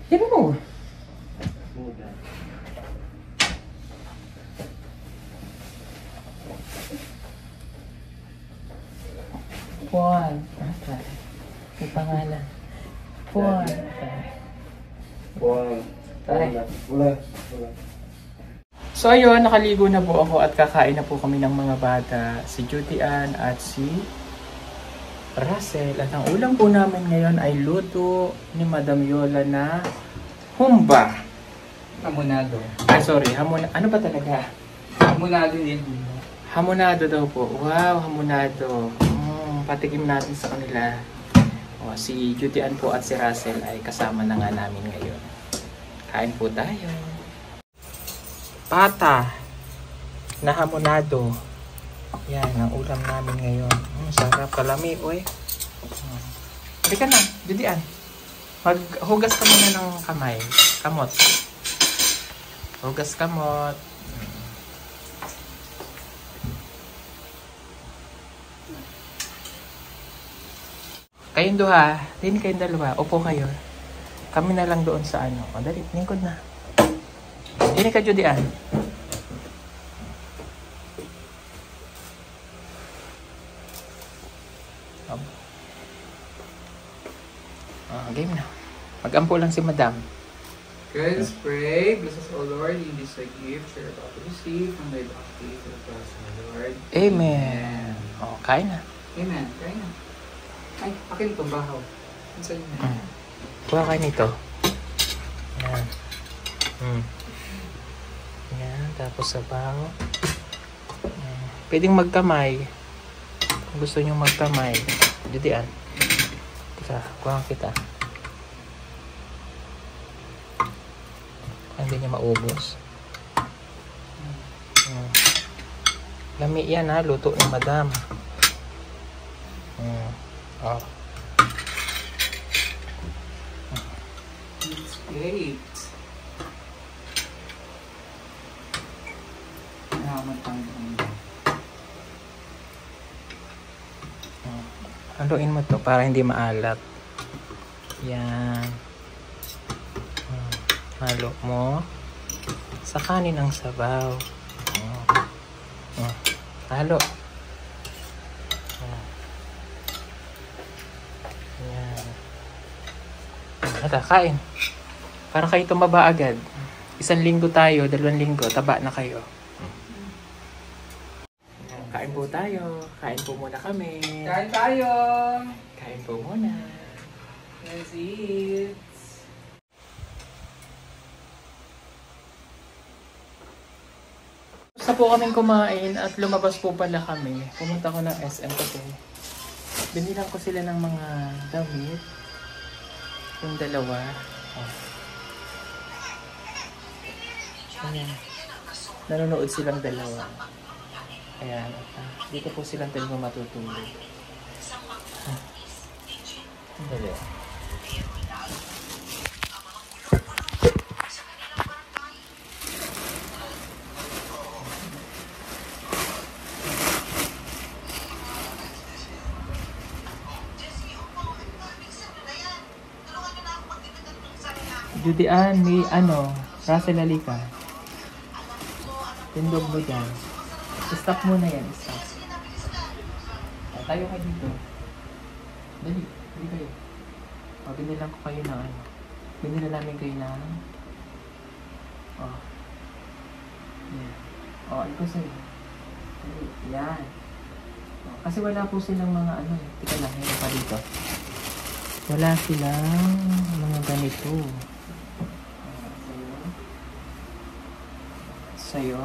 Yan mo. Puan. May pangalan. Puan. Buwan. Tayo. Wala. So ayun, nakaligo na po ako at kakain na po kami ng mga bata. Si Judy Ann at si Russell. At ang ulam po namin ngayon ay luto ni Madam Yola na humba. Hamonado. Ay sorry, ano ba talaga? Hamonado din. Hamonado daw po. Wow, hamonado. Patikim natin sa kanila. O, si Judy Ann po at si Russell ay kasama na nga namin ngayon. Kain po tayo. Pata na hamonado. Yan, ang ulam namin ngayon. Sarap, kalami, oy. Halika na, Judy Ann. Maghugas ka muna ng kamay. Kamot. Hugas kamot. Kayong duha, hindi kayong dalawa. Upo kayo. Kami na lang doon sa ano. O, dali, lingkod na. Hindi ka, Judy Ann. Game na. Mag-ampo lang si Madam. Good, let's pray. Bless us, O Lord, in this gift you're about to receive from thy bounty to the cross, O Lord. Amen. O, kain na. Amen. Kaya na. Ay, akin ito, bahaw. Ano sa'yo na? Kuha kayo nito. Yan. Yan, tapos sabaw. Pwedeng magkamay. Kung gusto nyo magkamay. Judy Ann. Teka, kuha kita. Hindi niya maubos. Lami yan ha, luto ni Madam. Oh. It's great. Haluin mo to para hindi maalat. Yan. Halo mo sa kanin ang sabaw. Halo. Yan. Kain. Para kayo tumaba agad. 1 linggo tayo, 2 linggo, taba na kayo. Kain po tayo. Kain po muna kami. Kain tayo! Kain po muna. Let's eat! Basta po kaming kumain at lumabas po pala kami. Pumunta ko ng SM kasi binilang ko sila ng mga damit. Yung dalawa. Ayan. Nanonood silang dalawa. Ayan. Dito po silang dalawa matutulog. Dali. Judy Ann, may Russell halika. Tindog mo dyan. Stop muna yan, stop. Tayo kayo dito. Dali, dali kayo. Binilang ko kayo ng binila namin kayo ng yan. Ito sa'yo. Dali, yan. Kasi wala po silang mga tika lang, hindi pa dito. Wala silang mga ganito. Sa'yo.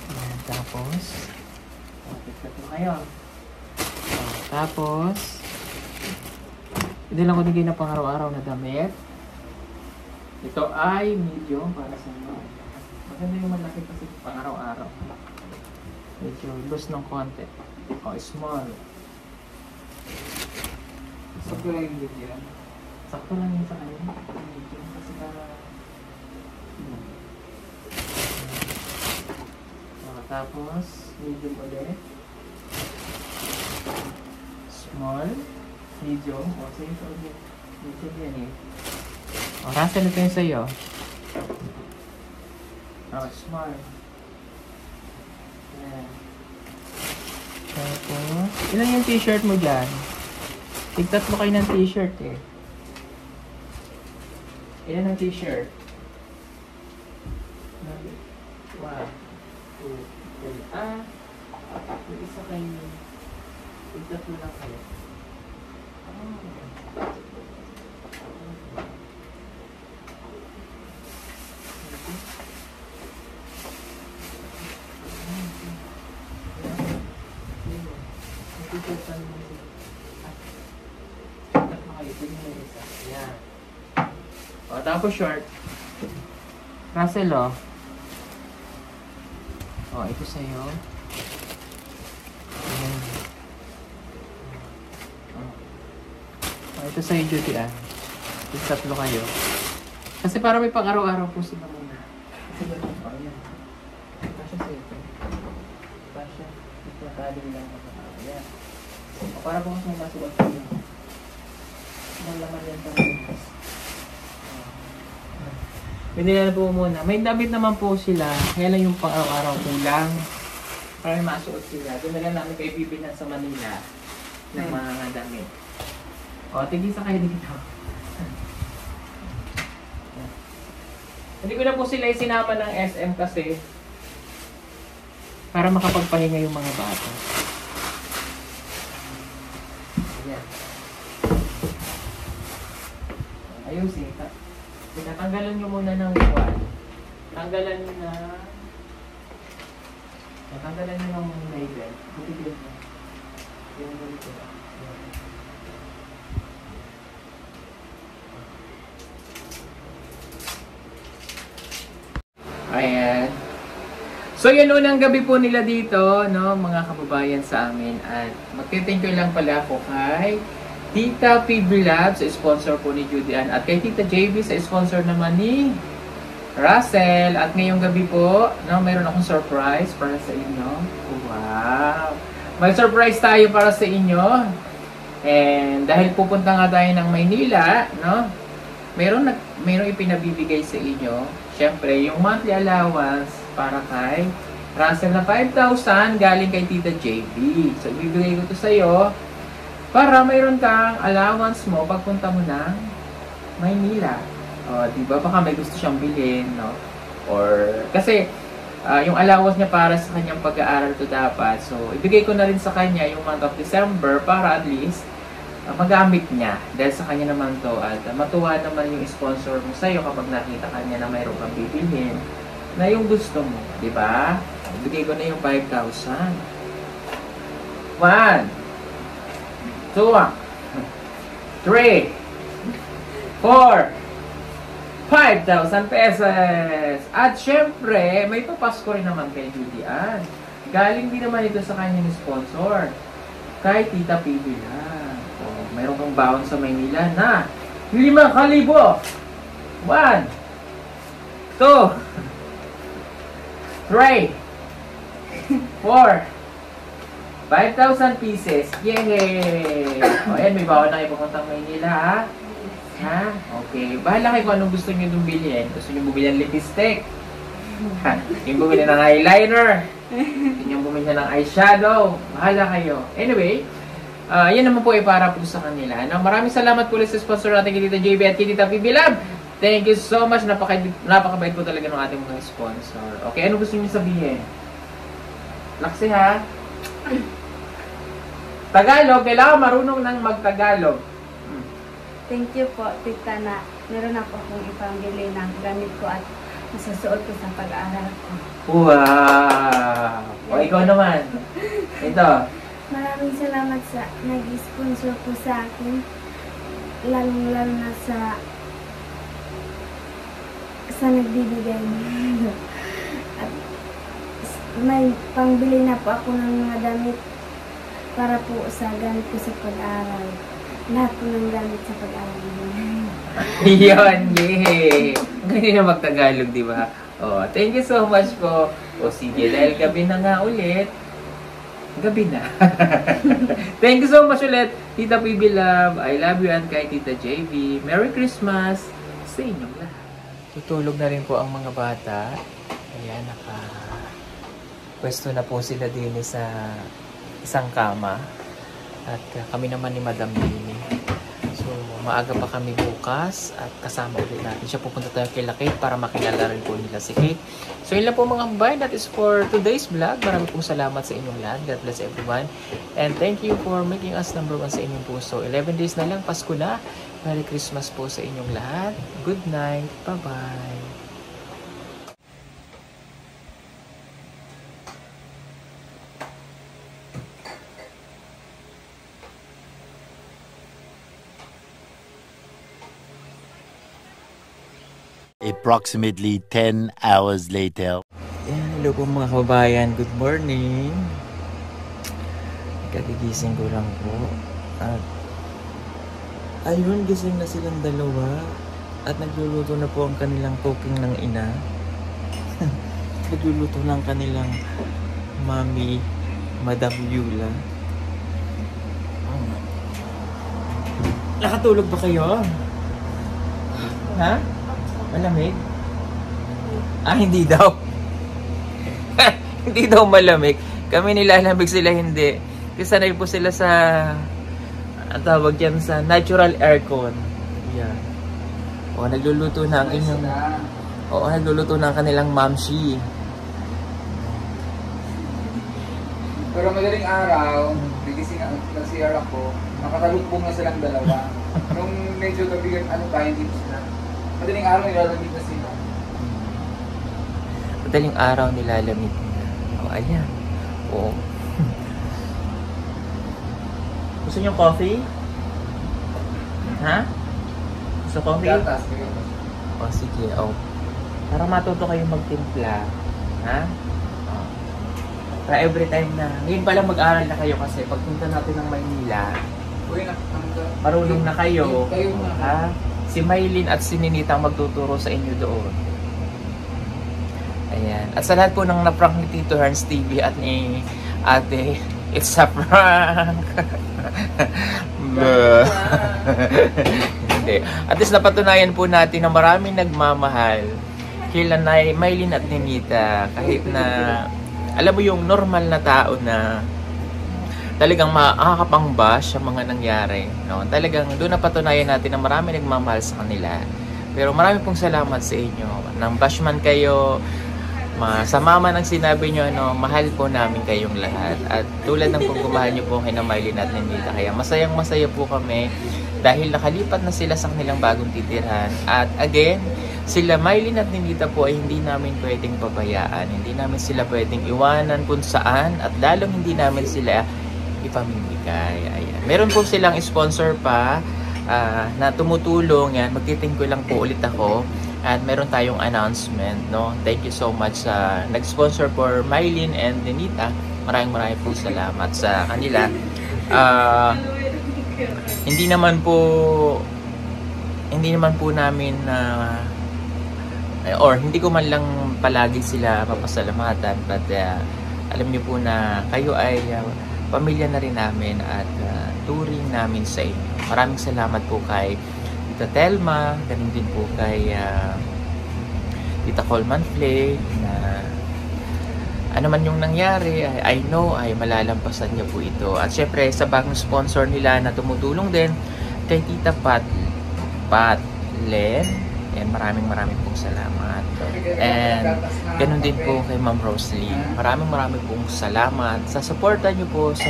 Ayan, tapos ito kayo. Tapos hindi lang ko nigay na pang araw-araw na damit. Ito ay medium para sa inyo. Maganda yung malaki kasi pang araw-araw. Medyo loose ng konti. Small. Sakto lang yung bigyan. Sakto lang yun sa kanya. Medium kasi para tapos medium ulit. Small. Medium. Sa'yo ito ulit. Medium yan eh. Russell, ito yung sa'yo. Small. Yan. Tapos Ilan yung t-shirt mo dyan? Tigtatlo kayo ng t-shirt eh. Ilan ang t-shirt? 1, 2, 3. May isa kayo. Tigtatlo lang kayo. O, tapos short. Russell, o. O, ito sa'yo. Ayan. O, ito sa'yo, Judy, Ito tatlo kayo. Kasi para may pang-araw-araw po sila muna. Kasi ba ito? O, ayan. Pasya sa'yo ito. Pasya. Ito, tali lang. Ayan. O, para po kasi may masuot kayo. Malaman yan sa mga. Pwede na po muna. May damit naman po sila. Kaya lang yung pang-araw-araw kulang. Para may masuot sila. Doon na lang namin kayo bibilhan sa Manila ng mga damit. O, tigisa kayo dito. Hindi ko na po sila isinama ng SM kasi para makapagpahinga yung mga bata. Ayan. Ayusin. Tinatanggalan nyo muna ng iwan. Tanggalan nyo na... Natanggalan nyo ng label. Butigil mo. Yung ganito. Ayan. So yun, unang gabi po nila dito, no, mga kababayan sa amin. At magte-thank you lang pala ako kay Tita PB Labs, sponsor po ni Judy Ann. At kay Tita JB, sa sponsor naman ni Russell. At ngayong gabi po, no, mayroon akong surprise para sa inyo. Wow! May surprise tayo para sa inyo. And dahil pupunta nga tayo ng Maynila, no, mayroon ipinabibigay sa inyo. Siyempre, yung monthly allowance para kay Russell na 5,000 galing kay Tita JB. So, ibibigay ko to sa iyo para mayroon kang allowance mo pagpunta mo ng Maynila. O, diba? Baka may gusto siyang bilhin, no? Or, kasi, yung allowance niya para sa kanyang pag-aaral to dapat. So, ibigay ko na rin sa kanya yung month of December para at least magamit niya. Dahil sa kanya naman to. At matuwa naman yung sponsor mo sa'yo kapag nakita kanya na mayroon kang bibilhin na yung gusto mo. Diba? Ibigay ko na yung 5,000. 1 2, 3, 4, 5,000 pesos. At syempre, may papasko rin naman kay Judy Ann. Galing din naman ito sa kanyang sponsor, kay Tita PB lang. O, mayroon kang baon sa Maynila na 5,000. 1, 2, 3, 4, 5,000 pieces. Yay! O, ayan, may bawal na kayo pupuntang Maynila, ha? Ha? Okay. Bahala kayo kung anong gusto nyo itong bilhin. Gusto nyo bumili ng lipstick? Ha? Yung bumili ng eyeliner? Yung bumili ng eyeshadow? Bahala kayo. Anyway, yan naman po ay para po sa kanila. No? Maraming salamat po ulit sa sponsor natin kay Tita JB at kay Tita PB Lab. Thank you so much. Napakabait po talaga ng ating mga sponsor. Okay, ano gusto nyo sabihin? Laksi, ha? Tagalog, kailangan marunong ng magtagalog. Thank you po, Tita, na meron ako akong ipambili ng gamit ko at masusuot ko sa pag-aaral ko. Wow! O, ikaw naman. Ito. Maraming salamat sa nag-sponsor po sa akin. Lalo na sa nagbibigay niyo. At may pangbili na po ako ng mga damit para po sa gamit ko sa pag-aaral. Lahat po ng gamit sa pag-aaral. Yun, yay! Hindi na magtagalog, di ba? Oh, thank you so much po. O sige, dahil gabi na nga ulit. Gabi na. Thank you so much ulit, Tita PB Love. I love you, and kay Tita JB. Merry Christmas sa inyong lahat. Tutulog na rin po ang mga bata. Ayan, pwesto na po sila din sa isang kama. At kami naman ni Madam Lily. So, maaga pa kami bukas at kasama ulit natin siya. Pupunta tayo kay Kate para makilala rin po nila si Kate. So, yun lang po mga kabay. That is for today's vlog. Marami pong salamat sa inyong lahat. God bless everyone. And thank you for making us number 1 sa inyong puso. 11 days na lang, Pasko na. Merry Christmas po sa inyong lahat. Good night. Bye-bye. Approximately 10 hours later. Yan, hello po mga kababayan. Good morning. Kagigising ko lang po. At ayun, gising na silang dalawa. At nagluluto na po ang kanilang cooking ng ina. Nagluluto ng kanilang mami, Madam Yula. Nakatulog ba kayo? Ha? Malamig? Hindi daw. Hindi daw malamig. Kami nilalamig, sila hindi. Kasi sanay po sila sa, ang tawag yan, sa natural aircon. Yan. O, nagluluto na ang inyong, nagluluto na ang kanilang mamshi. Pero madaling araw, nagising nag-CR ako, nakatalukbong na silang dalawa. Nung medyo gabi, hindi sila. Madaling araw nilalamig na sila. Madaling araw nilalamig na. O, ayan. O. Gusto niyo coffee? Ha? Gusto coffee? Gatas. O, sige. O. Para matuto kayo magtimpla. Ha? O. Para every time na, ngayon palang mag-aral na kayo kasi pagpunta natin ng Maynila, marunong na kayo. Ha? Si Maylin at si Ninita magtuturo sa inyo doon. Ayan. At sa lahat po ng naprank ni Tito Herns TV at ni Ate, it's a prank. Hindi. At least napatunayan po natin na maraming nagmamahal kila Maylin at Ninita. Kahit na, alam mo yung normal na tao na talagang makakapang-bash sa mga nangyari. No? Talagang doon napatunayan natin na marami nagmamahal sa kanila. Pero marami pong salamat sa inyo. Nang bash man kayo, sa mama ng sinabi nyo, no, mahal po namin kayong lahat. At tulad ng pagmamahal nyo po kay Maylin at Ninita. Kaya masayang masaya po kami dahil nakalipat na sila sa kanilang bagong titirhan. At again, sila Maylin at Ninita po ay hindi namin pwedeng pabayaan. Hindi namin sila pwedeng iwanan kung saan at lalong hindi namin sila ipamimigay. Ayan. Meron po silang sponsor pa na tumutulong. Yan. Magtiting ko lang po ulit ako. At meron tayong announcement. No? Thank you so much sa nag-sponsor for Maylin and Ninita. Maraming po salamat sa kanila. Hindi naman po namin or hindi ko man lang palagi sila papasalamatan, but alam niyo po na kayo ay pamilya na rin namin at turing namin sa inyo. Maraming salamat po kay Tita Telma, ganun din po kay Tita Coleman Flay na ano man yung nangyari, I know ay malalampasan niya po ito. At syempre sa bagong sponsor nila na tumutulong din kay Tita Pat Len, and maraming pong salamat. And ganun din po kay Ma'am Rosalie. Maraming pong salamat sa suporta niyo po sa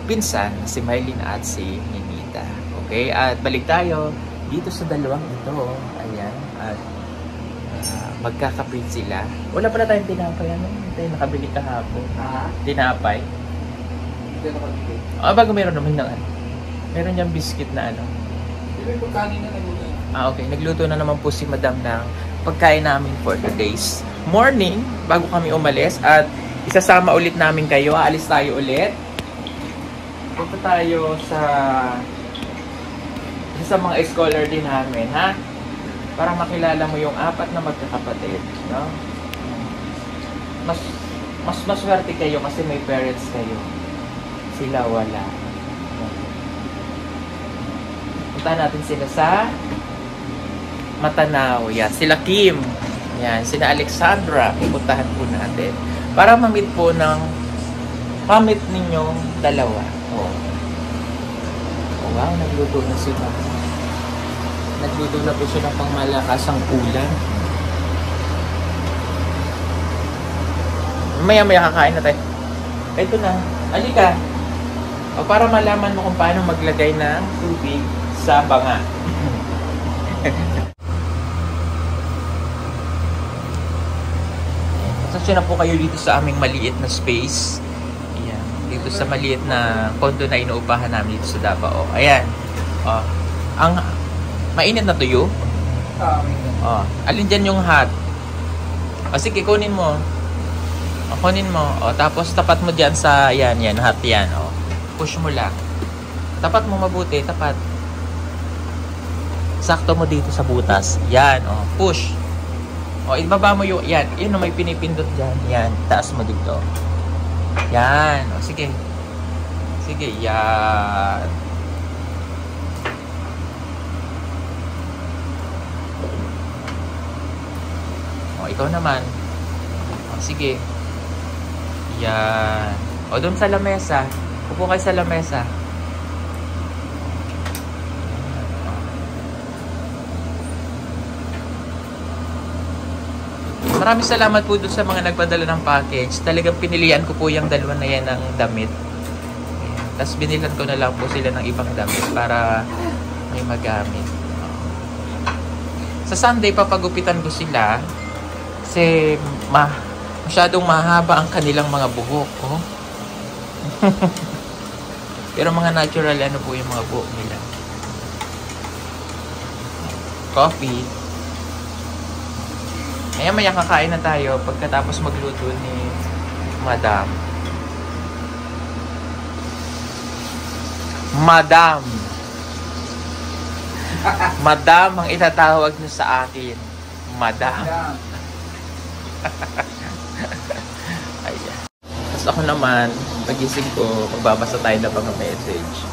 pinsan si Maylin at si Ninita. Okay? At balik tayo dito sa dalawang ito. Ayan. At magkakapit sila. Wala pala tayong tinapay. Ano? Tayo nakabili kahapon. Tinapay. Hindi na nakabili. Bago meron naman ng ano. Meron niyang biscuit na ano. Hindi po kanina nagluto. Okay. Nagluto na naman po si Madam ng pagkain namin for today's morning bago kami umalis. At isasama ulit namin kayo. Aalis tayo ulit. Punta tayo sa mga scholar din namin, ha? Para makilala mo yung 4 na magkakapatid, no? Mas maswerte kayo kasi may parents kayo. Sila wala. Punta natin sila sa Matanao. Yan, sila Kim. Yan, sila Alexandra. Pupuntahan po natin. Para ma-meet po ng Pamit ninyong dalawa. Oh. Oh, wow, nagluto na sila. Nagluto na po siya ng pangmalakasang ulam. Maya-maya kakain na tayo. Ito na. Halika. O, para malaman mo kung paano maglagay ng tubig sa banga. Sasya na po kayo dito sa aming maliit na space. Ayan. Dito sa maliit na condo na inuupahan namin dito sa Davao. Ayan. O. Ang mainit na tuyo. O. Alin dyan yung hot? O sige, kunin mo. O, kunin mo. O, tapos tapat mo dyan sa, yan, hot yan. O. Push mo lang. Tapat mo mabuti, tapat. Sakto mo dito sa butas. Yan, o. Push. O, ibaba mo yung, yan. Yun o, may pinipindot dyan. Yan, taas mo dito. Yan. O, sige. Sige, yan. O, ikaw naman. O, sige. Yan. O, doon sa lamesa. Upo kayo sa lamesa. Maraming salamat po doon sa mga nagpadala ng package. Talagang pinilian ko po yung dalawa na yan ng damit. Tapos binilan ko na lang po sila ng ibang damit para may magamit. Sa Sunday, papagupitan ko sila kasi masyadong mahaba ang kanilang mga buhok. Oh. Pero mga natural ano po yung mga buhok nila. Coffee. Maya-maya kakain na tayo pagkatapos magluto ni Madam. Madam. Madam ang itatawag niyo sa akin. Madam. Ayan. Tapos ako naman, pagising ko, magbabasa tayo ng mga message.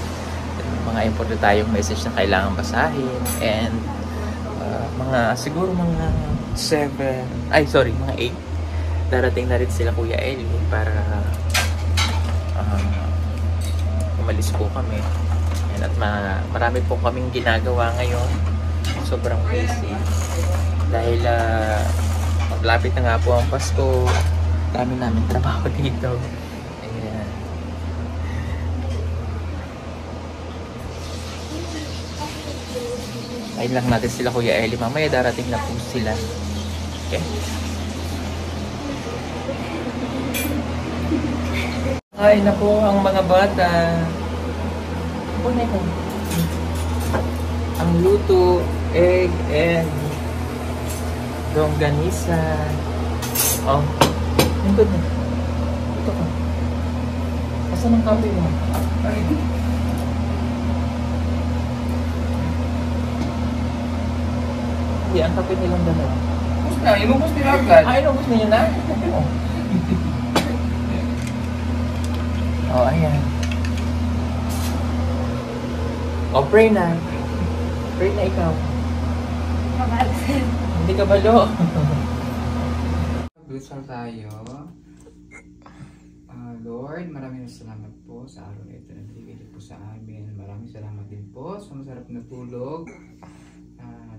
Mga importante tayong message na kailangan basahin. And siguro mga 7, mga 8. Darating na rin sila Kuya Eli para umalis po kami. At marami po kaming ginagawa ngayon. Sobrang busy. Dahil maglapit na nga po ang Pasko. Dami namin trabaho dito. Ayan. Ayun lang natin sila Kuya Eli. Mamaya darating na po sila. Okay? Ay, na po ang mga bata. Ang luto, egg, and longganisa. Oh, ito na. Ito ka. Asan ang kape mo? Hindi, ang kape nilang dalawa. Bus na, inubos nila agad. Ay, inubos niyo na? Oh, ayan. O, pray na. Pray na ikaw. Hindi ka balo. Dasal tayo. Lord, maraming salamat po sa araw na ito na binigay po sa amin. Maraming salamat din po sa masarap na tulog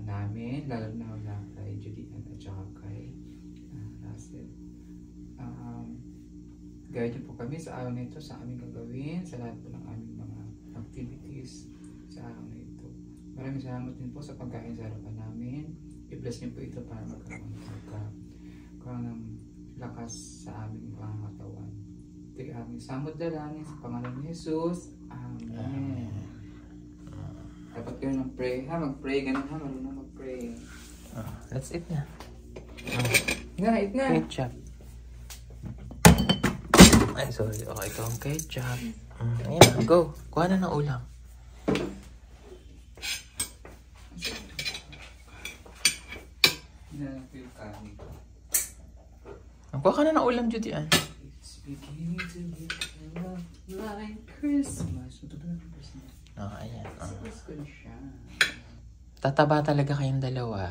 namin, lalo na kay Julian at saka kay Russell. Guide niyo po kami sa araw na ito, sa aming gagawin, sa lahat po ng aming mga activities sa araw na ito. Maraming salamat din po sa pagkain sa harapan namin. I-bless niyo po ito para magkaroon ng lakas sa aming pangangatawan. Ito yung aming samod dalangin sa pangalan ni Jesus. Amen. Dapat kayo ng pray. Mag-pray. Ganun ha. Marunong mag-pray. Let's eat na. Eat na. Ketchup. Ay, sorry. Okay, ito ang ketchup. Ayan, go. Kuha na ng ulam. Kuha ka na ng ulam, Judy. It's beginning to look like Christmas. Ayan. Gusto ko siya. Tataba talaga kayong dalawa.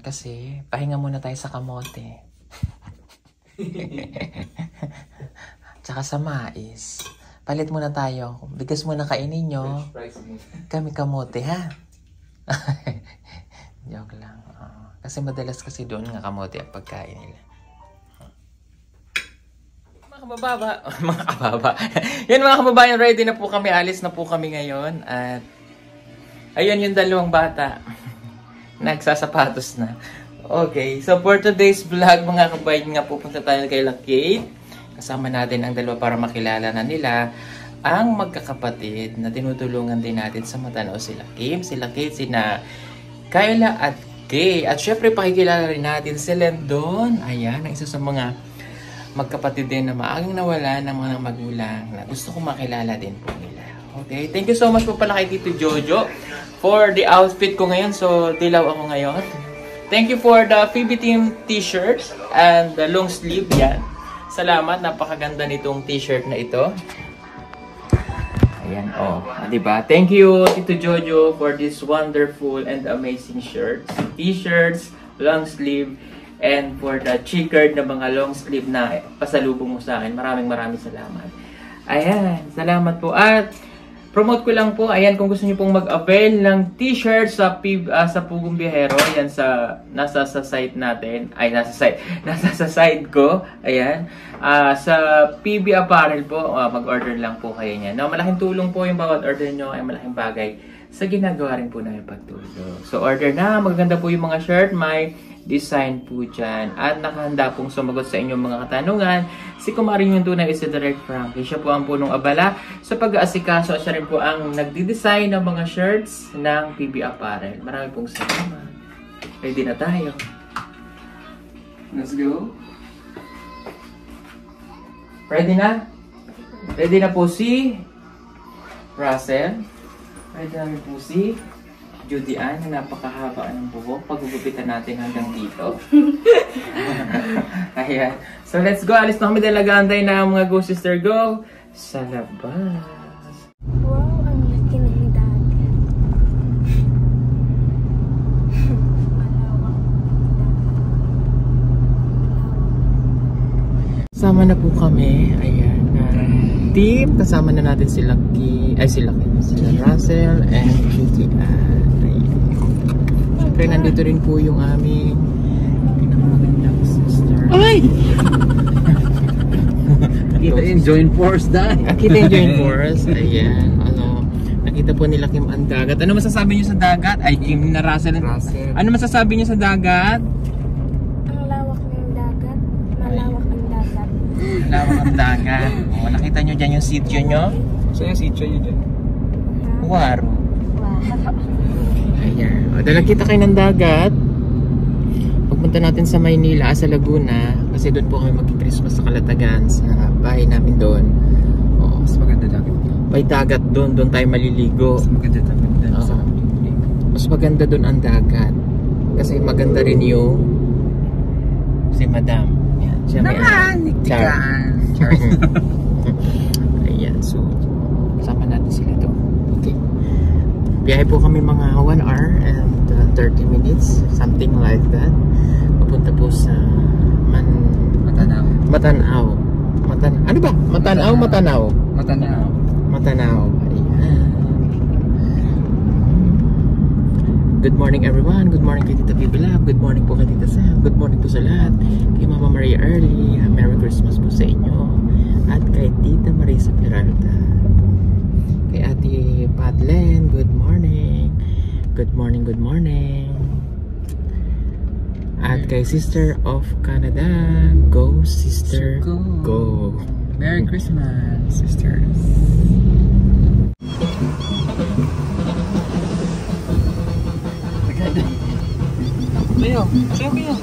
Kasi, pahinga muna tayo sa kamote. Tsaka sa mais. Palit muna tayo. Bigas muna kainin nyo. Kami kamote, ha? Joke lang. Kasi madalas kasi doon nga kamote ang pagkain nila. Mga kababa. Yan mga kababayan, ready na po kami. Alis na po kami ngayon. At ayun yung dalawang bata. Nagsasapatos na. Okay, so for today's vlog mga kababayan nga pupunta tayo kay Kate. Kasama natin ang dalawa para makilala na nila ang magkakapatid na tinutulungan din natin sa Matanaw, sila Kim, sila Kate, sina Kayla at Kay. At syempre pakikilala rin natin si Lendon. Ayan, ang isa sa mga magkapatid din na maagang nawala ng mga magulang na gusto ko makilala din po nila. Okay, thank you so much po pala kay Tito Jojo for the outfit ko ngayon. So, dilaw ako ngayon. Thank you for the PB Team t-shirt and the long sleeve yan. Salamat, napakaganda nitong t-shirt na ito. Ayan, oh, diba? Thank you, Tito Jojo, for this wonderful and amazing shirts, t-shirts, long sleeve, and for the checkered na mga long sleeve na pasalubong mo sa akin. Maraming salamat. Ayan, salamat po. At promote ko lang po, ayan, kung gusto niyo pong mag-avail ng t-shirt sa Pugong Biyahero, ayan, nasa sa site natin, ay nasa sa site ko, ayan, sa PB Apparel po, mag-order lang po kayo niyan. No, malaking tulong po yung bawat order nyo, ay malaking bagay sa ginagawa rin po namin pagtulong. So order na, maganda po yung mga shirt, may design po dyan. At nakahanda pong sumagot sa inyong mga katanungan si Kumaring yung tunay is si Direct Frankie. Siya po ang punong abala sa pag-aasikaso at siya rin po ang nagdi-design ng mga shirts ng PB Apparel. Marami pong salamat. Ready na tayo. Let's go. Ready na? Ready na po si Russell. Ready na po si Judy Ann, na napakahaba ng buhok. Paggugupitan natin hanggang dito. Ayan. So let's go. Alis na kami dalagantay na mga Go Sister Go sa labas. Wow, ang laki ng dagat. Sama na po kami. Ayan. Team. Kasama na natin sila sila Russell and Judy Ann. Siyempre, nandito rin po yung aming pinakamagandang sister. Ay! Nakita yung joint force dahil. Nakita yung joint force. Ayan. Nakita po nila Kim ang dagat. Ano masasabi niyo sa dagat? Ay, Kim na Russell. Ano masasabi niyo sa dagat? Ang lawak ng dagat. Malawak ang dagat. Malawak ang dagat. O, nakita niyo dyan yung sityo niyo? Saan yung sityo niyo dyan? Waro. Wow. Ayan. O, dahil nakita kayo ng dagat, pagpunta natin sa Maynila, sa Laguna, kasi doon po kami mag-Christmas sa Kalatagan, sa bahay namin doon. O, Mas maganda dagat. may dagat doon, doon tayo maliligo. Mas maganda dagat dyan sa Mas maganda doon ang dagat. Kasi maganda rin yung si Madam. Yan, siya may Char. Ayan, so kasama natin sila doon. Okay. Biyahe po kami mga 1 hour and 30 minutes, something like that. Papunta po sa Matanaw. Ano ba? Matanaw. Ayan. Good morning everyone. Good morning kay Tita Bibilab. Good morning po kay Tita Sam. Good morning po sa lahat. Kay Mama Maria Early. Merry Christmas po sa inyo. At kay Tita Marisa Peralta. Kay Ate Patlen. Good morning. Good morning. At kay Sister of Canada. Go Sister. Go. Merry Christmas, sisters. Leo, sayo.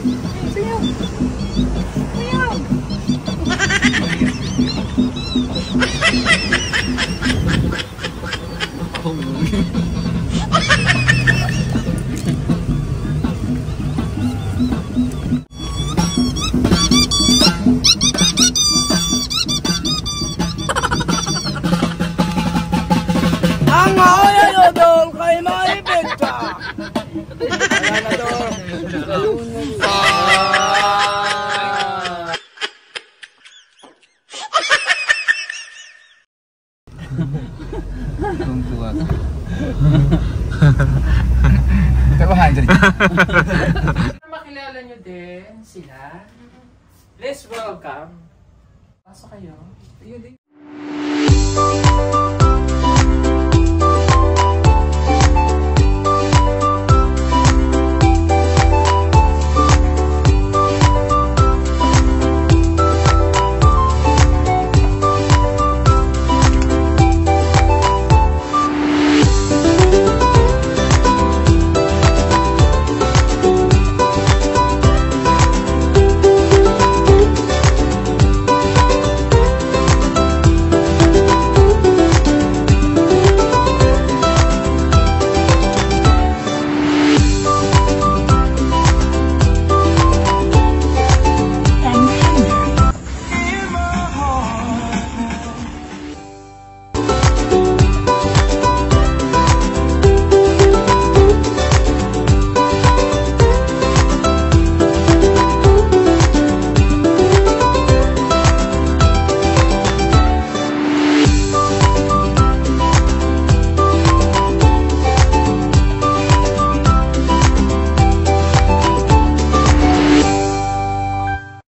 Ang ayaw doon kay maibig ka. Ayan na doon. Tuwang-tuwa. Ito 100. Makilala nyo din sila. Let's welcome. Pasok kayo. Ayun din.